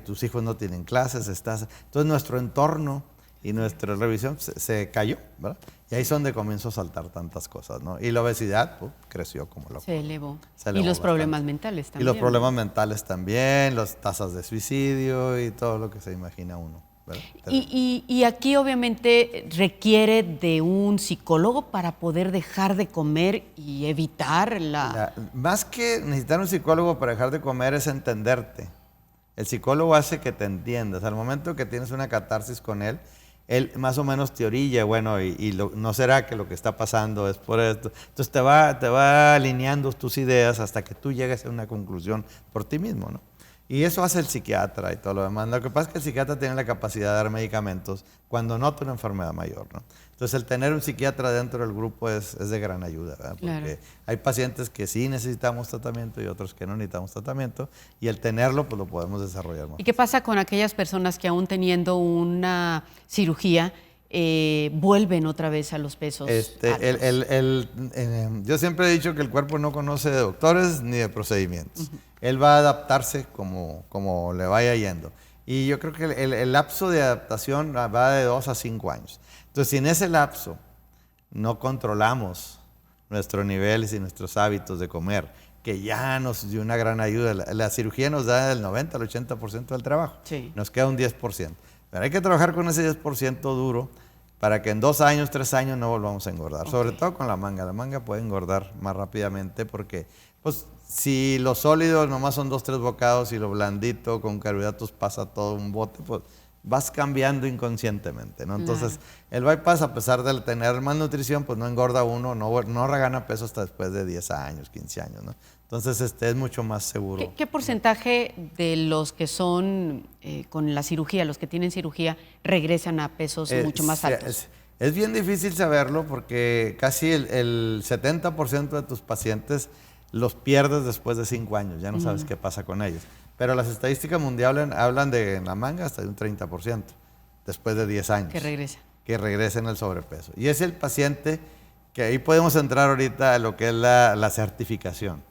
S2: tus hijos no tienen clases, entonces nuestro entorno y nuestra revisión se cayó, ¿verdad? Y ahí es donde comienzo a saltar tantas cosas, ¿no? Y la obesidad creció como loco.
S1: Se elevó. Y los
S2: bastante.
S1: problemas mentales también.
S2: Y los problemas mentales también, las tasas de suicidio y todo lo que se imagina uno.
S1: Y aquí obviamente requiere de un psicólogo para poder dejar de comer y evitar
S2: más que necesitar un psicólogo para dejar de comer es entenderte. El psicólogo hace que te entiendas. Al momento que tienes una catarsis con él más o menos te orilla, bueno, no será que lo que está pasando es por esto. Entonces te va alineando tus ideas hasta que tú llegues a una conclusión por ti mismo, ¿no? Y eso hace el psiquiatra y todo lo demás. Lo que pasa es que el psiquiatra tiene la capacidad de dar medicamentos cuando nota una enfermedad mayor, ¿no? Entonces, el tener un psiquiatra dentro del grupo es de gran ayuda, ¿verdad? Porque hay pacientes que sí necesitamos tratamiento y otros que no necesitamos tratamiento, y el tenerlo, pues lo podemos desarrollar más.
S1: ¿Y qué pasa con aquellas personas que aún teniendo una cirugía vuelven otra vez a los pesos altos?
S2: Yo siempre he dicho que el cuerpo no conoce de doctores ni de procedimientos. Él va a adaptarse como le vaya yendo. Y yo creo que el lapso de adaptación va de 2 a 5 años. Entonces, si en ese lapso no controlamos nuestros niveles y nuestros hábitos de comer, que ya nos dio una gran ayuda, la cirugía nos da del 90 al 80% del trabajo.
S1: Sí.
S2: Nos queda un 10%. Pero hay que trabajar con ese 10% duro para que en 2 años, 3 años no volvamos a engordar. Okay. Sobre todo con la manga. La manga puede engordar más rápidamente porque, pues, si los sólidos nomás son 2, 3 bocados y lo blandito con carbohidratos pasa todo un bote, pues vas cambiando inconscientemente, ¿no? Entonces, el bypass, a pesar de tener más nutrición, pues no engorda uno, no regana peso hasta después de 10 años, 15 años, ¿no? Entonces, es mucho más seguro.
S1: ¿Qué porcentaje de los que son con la cirugía, los que tienen cirugía, regresan a pesos mucho más altos?
S2: Es bien difícil saberlo porque casi el 70% de tus pacientes los pierdes después de 5 años, ya no sabes qué pasa con ellos. Pero las estadísticas mundiales hablan de en la manga hasta de un 30% después de 10 años. Que regresen al sobrepeso. Y es el paciente que ahí podemos entrar ahorita a lo que es la certificación.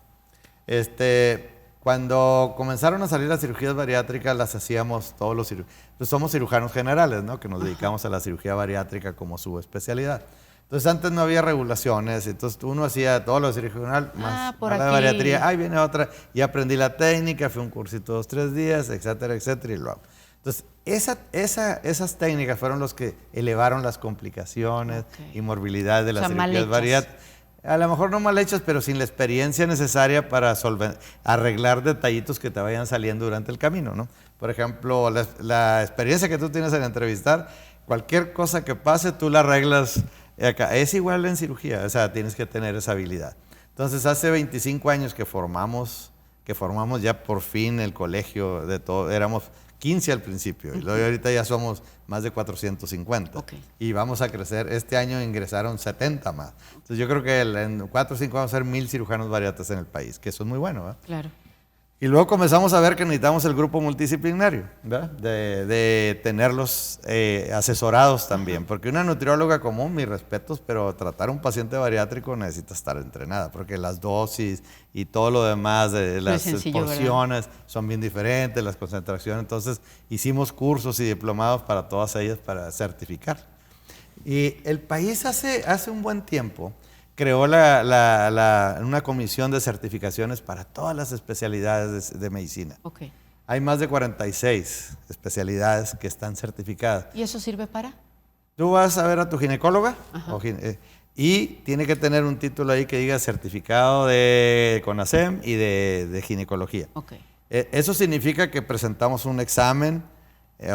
S2: Cuando comenzaron a salir las cirugías bariátricas, las hacíamos todos los cirujanos. Pues somos cirujanos generales, ¿no? Que nos dedicamos a la cirugía bariátrica como su especialidad. Entonces, antes no había regulaciones, entonces uno hacía todo lo cirujano, más la bariatría, ahí viene otra, y aprendí la técnica, fui a un cursito 2, 3 días, etcétera, etcétera, y lo hago. Entonces, esas técnicas fueron los que elevaron las complicaciones y morbilidad de las cirugías bariátricas. A lo mejor no mal hechas, pero sin la experiencia necesaria para arreglar detallitos que te vayan saliendo durante el camino, ¿no? Por ejemplo, la experiencia que tú tienes en entrevistar, cualquier cosa que pase, tú la arreglas acá. Es igual en cirugía, o sea, tienes que tener esa habilidad. Entonces, hace 25 años que formamos ya por fin el colegio de todo, éramos 15 al principio, y luego ahorita ya somos más de 450. Y vamos a crecer, este año ingresaron 70 más. Entonces yo creo que en 4 o 5 vamos a ser 1000 cirujanos bariátricos en el país, que eso es muy bueno, ¿verdad?
S1: Claro.
S2: Y luego comenzamos a ver que necesitamos el grupo multidisciplinario, ¿verdad? De tenerlos asesorados también, porque una nutrióloga común, mis respetos, pero tratar a un paciente bariátrico necesita estar entrenada, porque las dosis y todo lo demás, las porciones, ¿verdad?, son bien diferentes, las concentraciones. Entonces hicimos cursos y diplomados para todas ellas para certificar. Y el país hace un buen tiempo creó una comisión de certificaciones para todas las especialidades de medicina. Hay más de 46 especialidades que están certificadas.
S1: ¿Y eso sirve para?
S2: Tú vas a ver a tu ginecóloga y tiene que tener un título ahí que diga certificado de CONASEM y de ginecología. Eso significa que presentamos un examen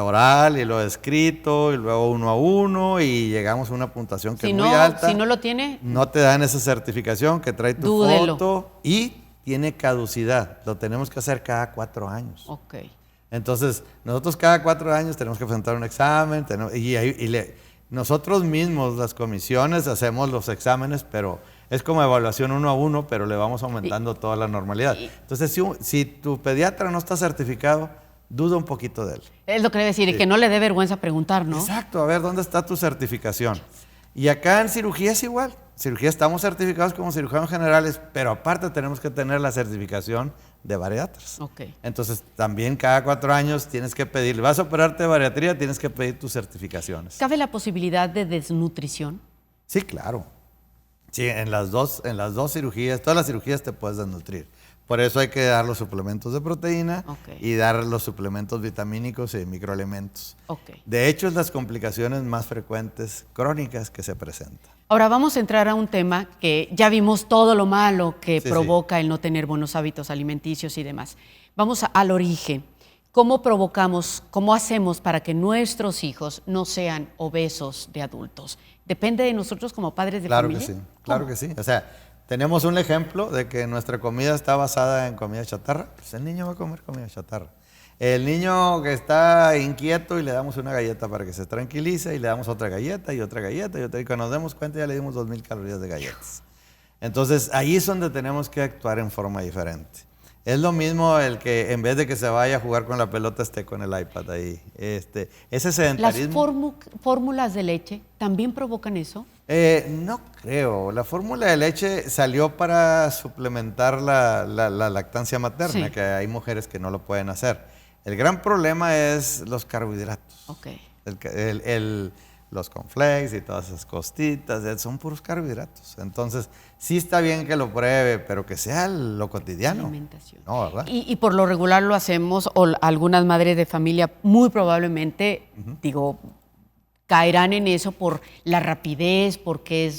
S2: oral y lo escrito y luego 1 a 1 y llegamos a una puntuación que es muy alta.
S1: Si no lo tiene,
S2: no te dan esa certificación que trae tu foto y tiene caducidad. Lo tenemos que hacer cada 4 años. Entonces, nosotros cada 4 años tenemos que presentar un examen nosotros mismos, las comisiones, hacemos los exámenes, pero es como evaluación 1 a 1, pero le vamos aumentando toda la normalidad. Entonces, si tu pediatra no está certificado, duda un poquito de él.
S1: Es lo que debe decir, y que no le dé vergüenza preguntar, ¿no?
S2: Exacto, a ver, ¿dónde está tu certificación? Y acá en cirugía es igual. Cirugía estamos certificados como cirujanos generales, pero aparte tenemos que tener la certificación de bariatras. Entonces, también cada 4 años tienes que pedir, vas a operarte de bariatría, tienes que pedir tus certificaciones.
S1: ¿Cabe la posibilidad de desnutrición?
S2: Sí, claro. Sí, en las dos cirugías, todas las cirugías te puedes desnutrir. Por eso hay que dar los suplementos de proteína y dar los suplementos vitamínicos y de microelementos. De hecho, es las complicaciones más frecuentes crónicas que se presentan.
S1: Ahora vamos a entrar a un tema que ya vimos todo lo malo que provoca el no tener buenos hábitos alimenticios y demás. Vamos al origen. ¿Cómo provocamos, cómo hacemos para que nuestros hijos no sean obesos de adultos? ¿Depende de nosotros como padres de familia?
S2: Claro que sí. O sea, tenemos un ejemplo de que nuestra comida está basada en comida chatarra. Pues el niño va a comer comida chatarra. El niño que está inquieto y le damos una galleta para que se tranquilice y le damos otra galleta y otra galleta y otra. Y cuando nos demos cuenta ya le dimos 2000 calorías de galletas. Entonces ahí es donde tenemos que actuar en forma diferente. Es lo mismo el que en vez de que se vaya a jugar con la pelota esté con el iPad ahí. Ese sedentarismo.
S1: ¿Las fórmulas de leche también provocan eso?
S2: No creo. La fórmula de leche salió para suplementar la lactancia materna, que hay mujeres que no lo pueden hacer. El gran problema es los carbohidratos. Los cornflakes y todas esas costitas, son puros carbohidratos. Entonces, sí está bien que lo pruebe, pero que sea lo cotidiano.
S1: Alimentación.
S2: No, ¿verdad?
S1: Y por lo regular lo hacemos, o algunas madres de familia muy probablemente, caerán en eso por la rapidez, porque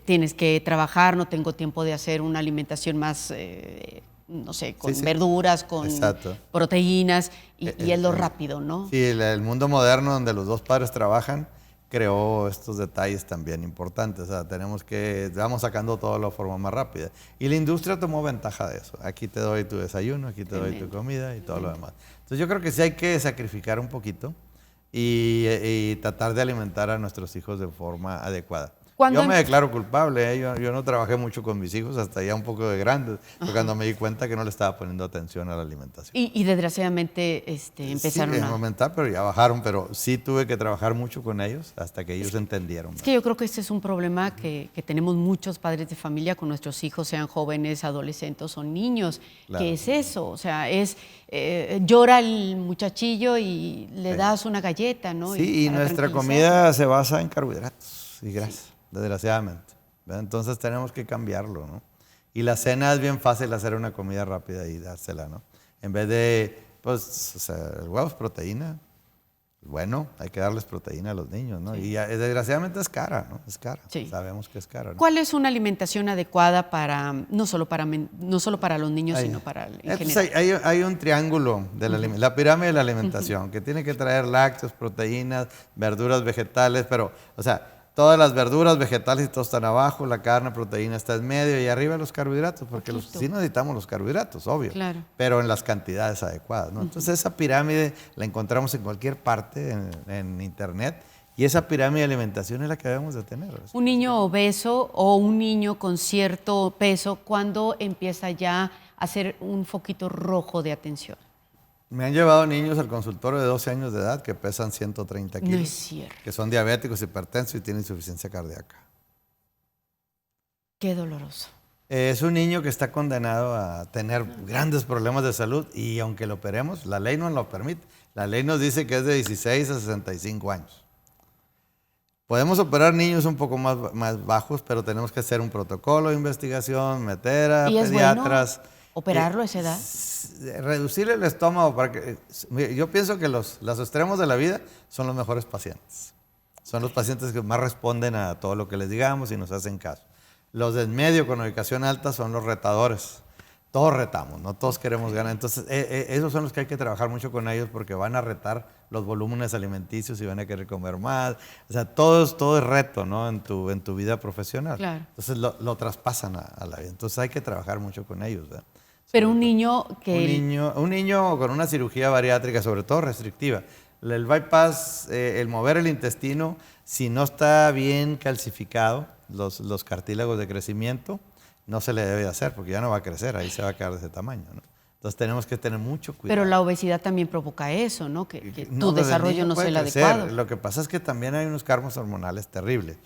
S1: tienes que trabajar, no tengo tiempo de hacer una alimentación más, no sé, con verduras, con proteínas, y es lo rápido, ¿no?
S2: Sí, el mundo moderno donde los dos padres trabajan creó estos detalles también importantes. O sea, vamos sacando todo de la forma más rápida. Y la industria tomó ventaja de eso. Aquí te doy tu desayuno, aquí te doy tu comida y todo lo demás. Entonces yo creo que sí hay que sacrificar un poquito y tratar de alimentar a nuestros hijos de forma adecuada. Yo me declaro culpable, yo no trabajé mucho con mis hijos hasta ya un poco de grandes, cuando me di cuenta que no le estaba poniendo atención a la alimentación.
S1: Y desgraciadamente empezaron
S2: a aumentar, pero ya bajaron, pero sí tuve que trabajar mucho con ellos hasta que ellos entendieron.
S1: Es que yo creo que este es un problema que tenemos muchos padres de familia con nuestros hijos, sean jóvenes, adolescentes o niños, que es eso, o sea, llora el muchachillo y le das una galleta, ¿no?
S2: Sí, y nuestra comida se basa en carbohidratos y grasa. Desgraciadamente. ¿Verdad? Entonces tenemos que cambiarlo, ¿no? Y la cena es bien fácil hacer una comida rápida y dársela, ¿no? En vez de, pues, o sea, el huevo es proteína, Bueno, hay que darles proteína a los niños, ¿no? Y desgraciadamente es cara, ¿no? Es cara.
S1: Sí.
S2: Sabemos que es cara, ¿no?
S1: ¿Cuál es una alimentación adecuada para, no solo para los niños, sino para en general?
S2: Hay un triángulo de la pirámide de la alimentación, que tiene que traer lácteos, proteínas, verduras, vegetales, pero, o sea, todas las verduras, vegetales y todo están abajo, la carne, proteína está en medio y arriba los carbohidratos, porque sí necesitamos los carbohidratos, obvio,
S1: claro,
S2: pero en las cantidades adecuadas, ¿no? Entonces esa pirámide la encontramos en cualquier parte en internet y esa pirámide de alimentación es la que debemos de tener.
S1: Un niño obeso o un niño con cierto peso, ¿cuándo empieza ya a ser un foquito rojo de atención?
S2: Me han llevado niños al consultorio de 12 años de edad que pesan 130 kilos.
S1: No es cierto.
S2: Que son diabéticos, hipertensos y tienen insuficiencia cardíaca.
S1: Qué doloroso.
S2: Es un niño que está condenado a tener grandes problemas de salud y aunque lo operemos, la ley no lo permite. La ley nos dice que es de 16 a 65 años. Podemos operar niños un poco más bajos, pero tenemos que hacer un protocolo de investigación, meter a pediatras.
S1: Bueno operarlo a esa edad.
S2: Reducirle el estómago para que... Yo pienso que los extremos de la vida son los mejores pacientes. Son los pacientes que más responden a todo lo que les digamos y nos hacen caso. Los del medio con ubicación alta son los retadores. Todos retamos, no todos queremos ganar. Entonces, esos son los que hay que trabajar mucho con ellos porque van a retar los volúmenes alimenticios y van a querer comer más. O sea, todo es reto, ¿no? En tu vida profesional.
S1: Claro.
S2: Entonces, lo traspasan a la vida. Entonces, hay que trabajar mucho con ellos, ¿verdad?
S1: Pero un niño que...
S2: Un niño con una cirugía bariátrica, sobre todo restrictiva. El bypass, el mover el intestino, si no está bien calcificado, los cartílagos de crecimiento, no se le debe hacer porque ya no va a crecer, ahí se va a quedar de ese tamaño, ¿no? Entonces tenemos que tener mucho cuidado.
S1: Pero la obesidad también provoca eso, ¿no? Que tu desarrollo no sea el adecuado.
S2: Lo que pasa es que también hay unos cambios hormonales terribles.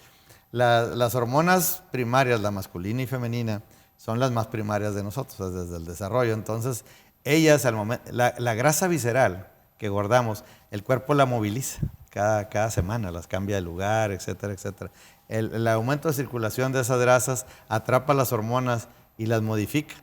S2: Las hormonas primarias, la masculina y femenina, son las más primarias de nosotros, desde el desarrollo. Entonces, ellas, al momento, la grasa visceral que guardamos, el cuerpo la moviliza cada semana, las cambia de lugar, etcétera, etcétera. El aumento de circulación de esas grasas atrapa las hormonas y las modifica.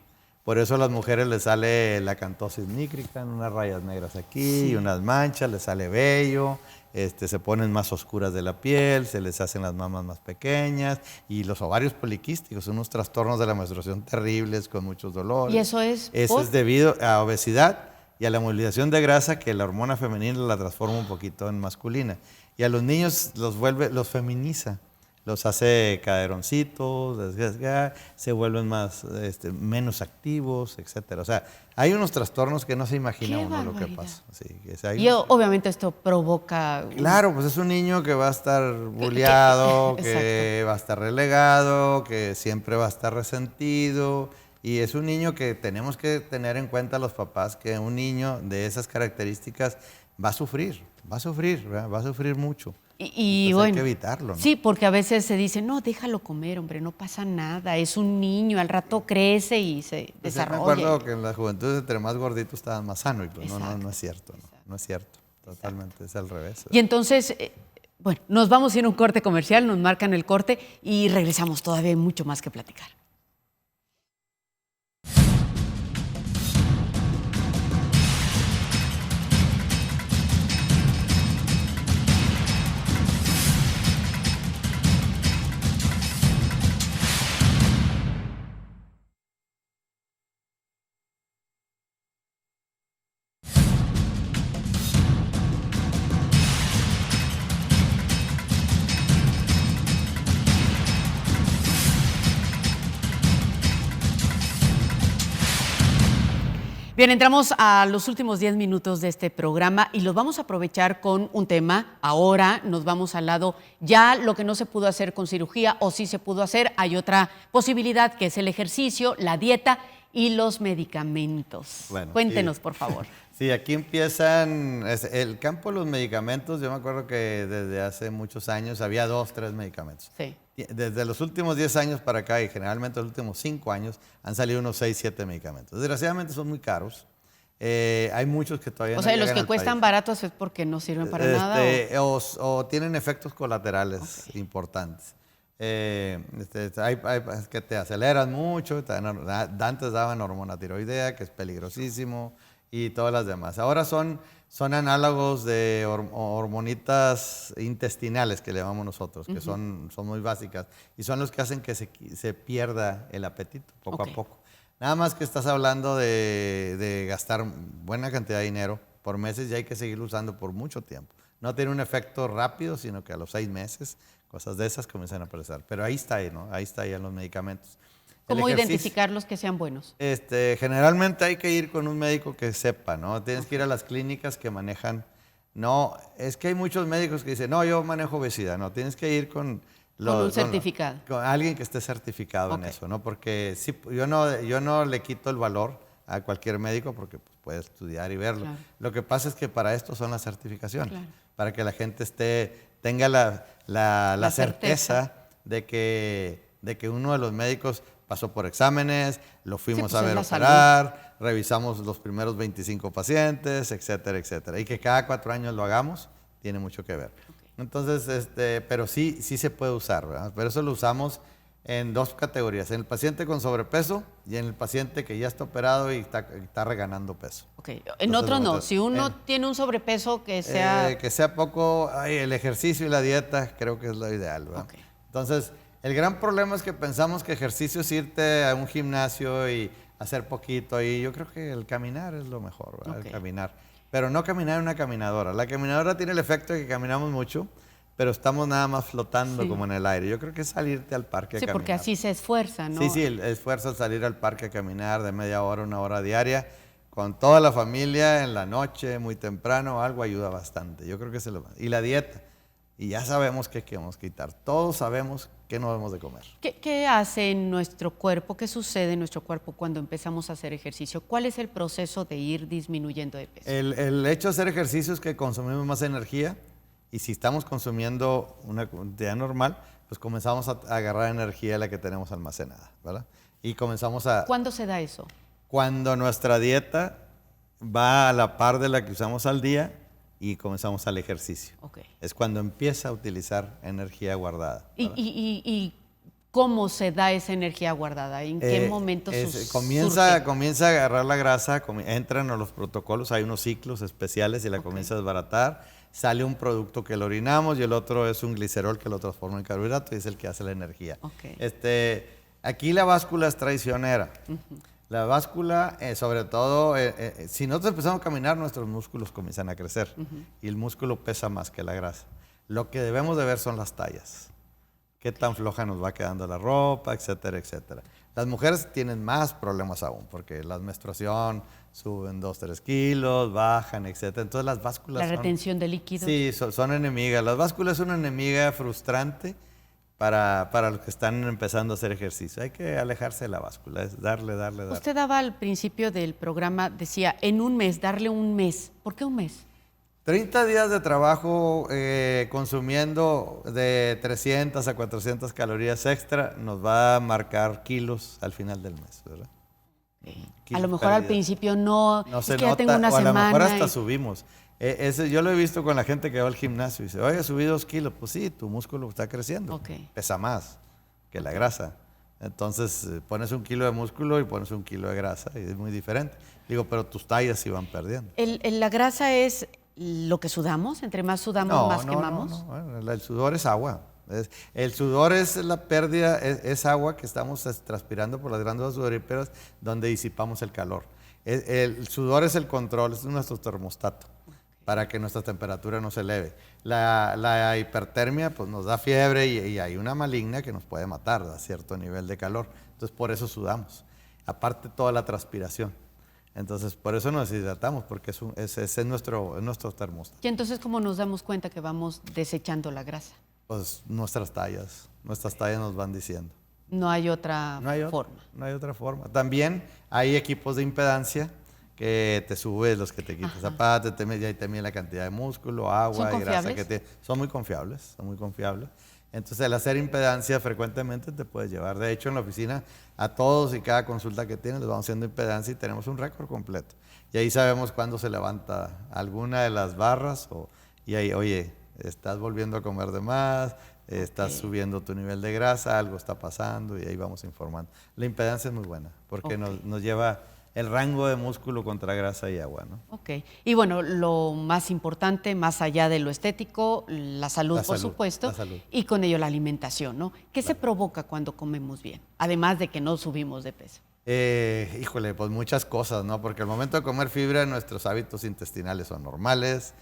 S2: Por eso a las mujeres les sale la acantosis nícrica, unas rayas negras aquí, y unas manchas, les sale vello, se ponen más oscuras de la piel, se les hacen las mamas más pequeñas y los ovarios poliquísticos, unos trastornos de la menstruación terribles con muchos dolores.
S1: ¿Y eso es?
S2: Eso es debido a obesidad y a la movilización de grasa que la hormona femenina la transforma un poquito en masculina. Y a los niños los feminiza. Los hace caderoncitos, se vuelven menos activos, etcétera. O sea, hay unos trastornos que no se imagina uno lo que pasa. Sí,
S1: y obviamente esto provoca...
S2: Claro, pues es un niño que va a estar bulleado, que va a estar relegado, que siempre va a estar resentido. Y es un niño que tenemos que tener en cuenta los papás, que un niño de esas características va a sufrir, ¿verdad? Va a sufrir mucho.
S1: Y
S2: bueno,
S1: bueno,
S2: hay que evitarlo, ¿no?
S1: Sí, porque a veces se dice, no, déjalo comer, hombre, no pasa nada, es un niño, al rato crece y se desarrolla.
S2: Yo me acuerdo que en la juventud entre más gordito estaban más sano y pues no es cierto, no es cierto, totalmente, es al revés.
S1: Y entonces, bueno, nos vamos a ir a un corte comercial, nos marcan el corte y regresamos, todavía hay mucho más que platicar. Bien, entramos a los últimos 10 minutos de este programa y los vamos a aprovechar con un tema. Ahora nos vamos al lado, ya lo que no se pudo hacer con cirugía o sí se pudo hacer, hay otra posibilidad que es el ejercicio, la dieta y los medicamentos. Bueno, cuéntenos, por favor.
S2: Sí, aquí empiezan, el campo de los medicamentos, yo me acuerdo que desde hace muchos años había 2, 3 medicamentos.
S1: Sí.
S2: Desde los últimos 10 años para acá y generalmente los últimos 5 años han salido unos 6, 7 medicamentos. Desgraciadamente son muy caros. Hay muchos que todavía no llegan al país.
S1: O sea, los que cuestan baratos es porque no sirven para nada.
S2: O tienen efectos colaterales importantes. Hay que te aceleran mucho. Antes daban hormona tiroidea, que es peligrosísimo. y todas las demás. Ahora son análogos de hormonitas intestinales que le llamamos nosotros, que son muy básicas y son los que hacen que se pierda el apetito poco a poco. Nada más que estás hablando de gastar buena cantidad de dinero por meses y hay que seguirlo usando por mucho tiempo. No tiene un efecto rápido, sino que a los 6 meses, cosas de esas comienzan a aparecer. Pero ahí está, ¿no? Ahí está ya los medicamentos.
S1: ¿Cómo identificar los que sean buenos?
S2: Generalmente hay que ir con un médico que sepa, ¿no? Tienes que ir a las clínicas que manejan. No, es que hay muchos médicos que dicen, no, yo manejo obesidad. No, tienes que ir con
S1: un certificado.
S2: Con alguien que esté certificado en eso, ¿no? Porque sí, yo no le quito el valor a cualquier médico porque pues, puede estudiar y verlo. Claro. Lo que pasa es que para esto son las certificaciones, claro, para que la gente tenga la certeza de que uno de los médicos pasó por exámenes, lo fuimos a ver operar, revisamos los primeros 25 pacientes, etcétera, etcétera. Y que cada 4 años lo hagamos, tiene mucho que ver. Okay. Entonces, pero sí se puede usar, ¿verdad? Pero eso lo usamos en 2 categorías, en el paciente con sobrepeso y en el paciente que ya está operado y está reganando peso.
S1: Okay. En otro no, si uno tiene un sobrepeso que sea...
S2: que sea poco, el ejercicio y la dieta creo que es lo ideal, ¿verdad? Okay. Entonces, el gran problema es que pensamos que ejercicio es irte a un gimnasio y hacer poquito, y yo creo que el caminar es lo mejor, ¿verdad? Okay. El caminar. Pero no caminar en una caminadora. La caminadora tiene el efecto de que caminamos mucho, pero estamos nada más flotando como en el aire. Yo creo que es salirte al parque a caminar. Sí, porque
S1: así se esfuerza, ¿no?
S2: Sí, el esfuerzo es salir al parque a caminar de media hora, 1 hora diaria, con toda la familia, en la noche, muy temprano, algo ayuda bastante. Yo creo que y la dieta. Y ya sabemos qué queremos quitar. Todos sabemos qué no debemos de comer.
S1: ¿Qué hace en nuestro cuerpo? ¿Qué sucede en nuestro cuerpo cuando empezamos a hacer ejercicio? ¿Cuál es el proceso de ir disminuyendo de peso?
S2: El hecho de hacer ejercicio es que consumimos más energía, y si estamos consumiendo una cantidad normal, pues comenzamos a agarrar energía de la que tenemos almacenada, ¿verdad? Y comenzamos a...
S1: ¿Cuándo se da eso?
S2: Cuando nuestra dieta va a la par de la que usamos al día y comenzamos al ejercicio. Okay. Es cuando empieza a utilizar energía guardada.
S1: ¿Y cómo se da esa energía guardada? ¿En qué momento
S2: comienza a agarrar la grasa, entran a los protocolos, hay unos ciclos especiales y la comienza a desbaratar, sale un producto que lo orinamos y el otro es un glicerol que lo transforma en carbohidrato y es el que hace la energía. Okay. Aquí la báscula es traicionera. La báscula, sobre todo, si nosotros empezamos a caminar, nuestros músculos comienzan a crecer y el músculo pesa más que la grasa. Lo que debemos de ver son las tallas. Qué tan floja nos va quedando la ropa, etcétera, etcétera. Las mujeres tienen más problemas aún porque la menstruación suben 2, 3 kilos, bajan, etcétera. Entonces las básculas
S1: la retención de líquidos.
S2: Sí, son enemigas. Las básculas son una enemiga frustrante para los que están empezando a hacer ejercicio. Hay que alejarse de la báscula, es darle.
S1: Usted daba al principio del programa, decía, en un mes, darle un mes. ¿Por qué un mes?
S2: 30 días de trabajo consumiendo de 300 a 400 calorías extra nos va a marcar kilos al final del mes, ¿verdad?
S1: A lo mejor al principio no
S2: es
S1: que
S2: nota,
S1: ya tengo una semana.
S2: A lo mejor hasta subimos. Yo lo he visto con la gente que va al gimnasio y dice, oye, subí 2 kilos. Pues sí, tu músculo está creciendo. Okay. Pesa más que la grasa. Entonces pones 1 kilo de músculo y pones 1 kilo de grasa y es muy diferente. Digo, pero tus tallas sí van perdiendo.
S1: ¿La grasa es lo que sudamos? ¿Entre más sudamos, más quemamos?
S2: No. El sudor es agua. El sudor es la pérdida, es agua que estamos transpirando por las glándulas sudoríparas donde disipamos el calor. El sudor es el control, es nuestro termostato para que nuestra temperatura no se eleve. La hipertermia pues, nos da fiebre y hay una maligna que nos puede matar a cierto nivel de calor. Entonces por eso sudamos. Aparte toda la transpiración. Entonces, por eso nos deshidratamos, porque es nuestro termostato.
S1: ¿Y entonces cómo nos damos cuenta que vamos desechando la grasa?
S2: Pues nuestras tallas nos van diciendo.
S1: No hay otra forma.
S2: No hay otra forma. También hay equipos de impedancia que te subes, los que te quitan zapatos, te miden la cantidad de músculo, agua y grasa que tiene. Son muy confiables. Entonces, el hacer impedancia frecuentemente te puedes llevar. De hecho, en la oficina, a todos y cada consulta que tienen, les vamos haciendo impedancia y tenemos un récord completo. Y ahí sabemos cuándo se levanta alguna de las barras y ahí, oye, estás volviendo a comer de más, estás subiendo tu nivel de grasa, algo está pasando y ahí vamos informando. La impedancia es muy buena porque nos lleva el rango de músculo contra grasa y agua, ¿no?
S1: Ok. Y bueno, lo más importante, más allá de lo estético, la salud, por supuesto,
S2: la salud.
S1: y con ello la alimentación, ¿no? ¿Qué se provoca cuando comemos bien? Además de que no subimos de peso.
S2: Híjole, pues muchas cosas, ¿no? Porque al momento de comer fibra, nuestros hábitos intestinales son normales,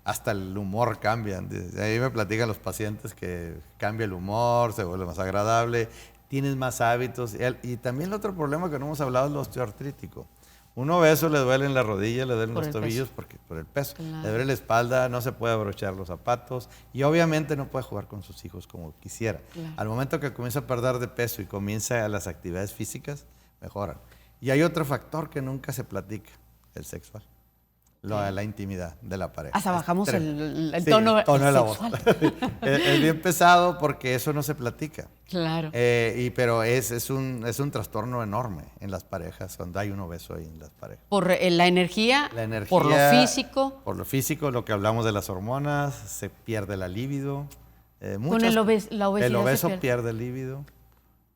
S2: hasta el humor cambia. Ahí me platican los pacientes que cambia el humor, se vuelve más agradable, tienes más hábitos. Y también el otro problema que no hemos hablado es lo osteoartrítico. Un obeso le duelen las rodillas, le duelen los tobillos por el peso. Claro. Le duele la espalda, no se puede abrochar los zapatos y obviamente no puede jugar con sus hijos como quisiera. Claro. Al momento que comienza a perder de peso y comienza las actividades físicas, mejoran. Y hay otro factor que nunca se platica, el sexual. La intimidad de la pareja.
S1: Hasta bajamos el tono
S2: de la voz. Es bien pesado porque eso no se platica.
S1: Claro.
S2: Pero es un trastorno enorme en las parejas, cuando hay un obeso ahí en las parejas.
S1: Por la energía, por lo físico.
S2: Por lo físico, lo que hablamos de las hormonas, se pierde la libido.
S1: Con la obesidad
S2: el obeso pierde el líbido.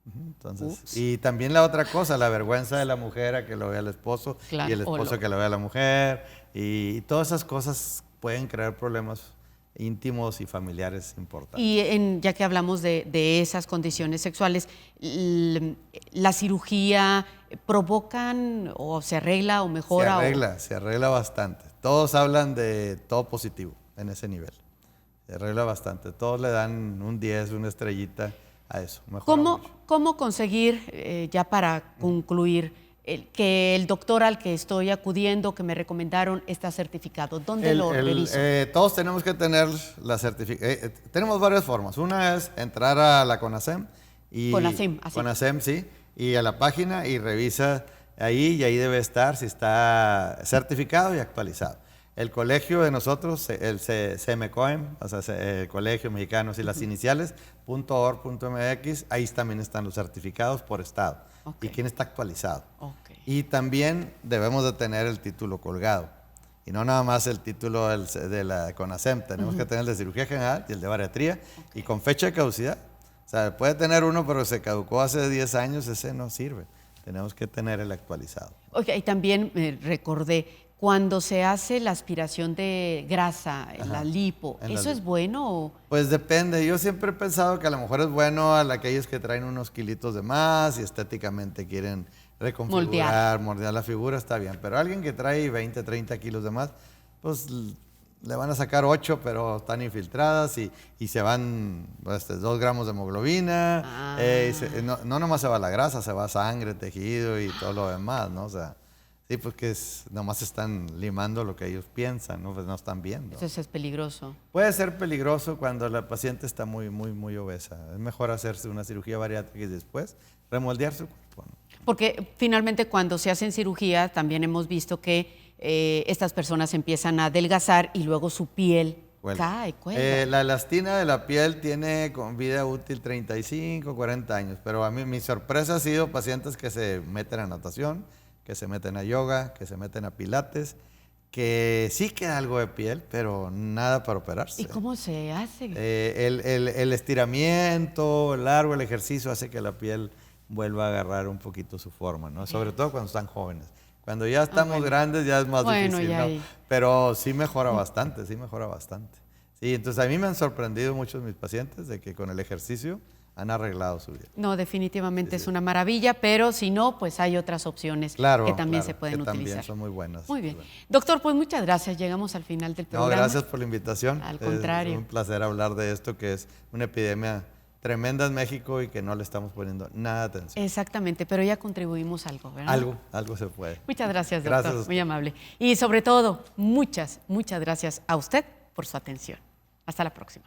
S2: Entonces, y también la otra cosa, la vergüenza de la mujer a que lo vea el esposo, claro, y el esposo a que lo vea la mujer, y todas esas cosas pueden crear problemas íntimos y familiares importantes.
S1: Y ya que hablamos de esas condiciones sexuales, ¿la cirugía provocan o se arregla o mejora?
S2: Se arregla bastante. Todos hablan de todo positivo en ese nivel. Se arregla bastante. Todos le dan un 10, una estrellita a eso.
S1: ¿Cómo conseguir, ya para concluir, que el doctor al que estoy acudiendo, que me recomendaron, está certificado? ¿Dónde lo reviso?
S2: Todos tenemos que tener la certificación. Tenemos varias formas. Una es entrar a la CONASEM. CONASEM, sí. Y a la página y revisa ahí, y ahí debe estar si está certificado y actualizado. El colegio de nosotros, el CMCOEM, o sea, el Colegio Mexicano y las iniciales, .org.mx, ahí también están los certificados por estado. Okay. Y quién está actualizado. Okay. Y también debemos de tener el título colgado. Y no nada más el título de la CONASEM, tenemos que tener el de cirugía general y el de bariatría, y con fecha de caducidad. O sea, puede tener uno, pero se caducó hace 10 años, ese no sirve. Tenemos que tener el actualizado.
S1: Ok, y también recordé, cuando se hace la aspiración de grasa, la lipo, ¿eso es bueno o...?
S2: Pues depende. Yo siempre he pensado que a lo mejor es bueno a aquellos que traen unos kilitos de más y estéticamente quieren reconfigurar, moldear la figura, está bien. Pero alguien que trae 20, 30 kilos de más, pues le van a sacar 8, pero están infiltradas y se van 2 gramos de hemoglobina. No nomás se va la grasa, se va sangre, tejido y todo lo demás, ¿no? O sea... Sí, porque nomás están limando lo que ellos piensan, ¿no? Pues no están viendo.
S1: Eso es peligroso.
S2: Puede ser peligroso cuando la paciente está muy obesa. Es mejor hacerse una cirugía bariátrica y después remoldear su cuerpo, ¿no?
S1: Porque finalmente cuando se hacen cirugías también hemos visto que estas personas empiezan a adelgazar y luego su piel cuelga.
S2: La elastina de la piel tiene con vida útil 35, 40 años, pero a mí mi sorpresa ha sido pacientes que se meten a natación, que se meten a yoga, que se meten a pilates, que sí queda algo de piel, pero nada para operarse.
S1: ¿Y cómo se hace?
S2: El estiramiento largo, el ejercicio hace que la piel vuelva a agarrar un poquito su forma, ¿no? Sobre todo cuando están jóvenes. Cuando ya estamos grandes ya es más difícil, ¿no? Pero sí mejora bastante, sí mejora bastante. Sí, entonces a mí me han sorprendido muchos mis pacientes de que con el ejercicio han arreglado su vida.
S1: No, definitivamente es una maravilla, pero si no, pues hay otras opciones que también se pueden utilizar.
S2: También son muy buenas.
S1: Muy bien. Doctor, pues muchas gracias. Llegamos al final del programa.
S2: No, gracias por la invitación.
S1: Al contrario.
S2: Es un placer hablar de esto, que es una epidemia tremenda en México y que no le estamos poniendo nada de atención.
S1: Exactamente, pero ya contribuimos algo, ¿verdad?
S2: Algo se puede.
S1: Muchas gracias, doctor. Gracias. Muy amable. Y sobre todo, muchas gracias a usted por su atención. Hasta la próxima.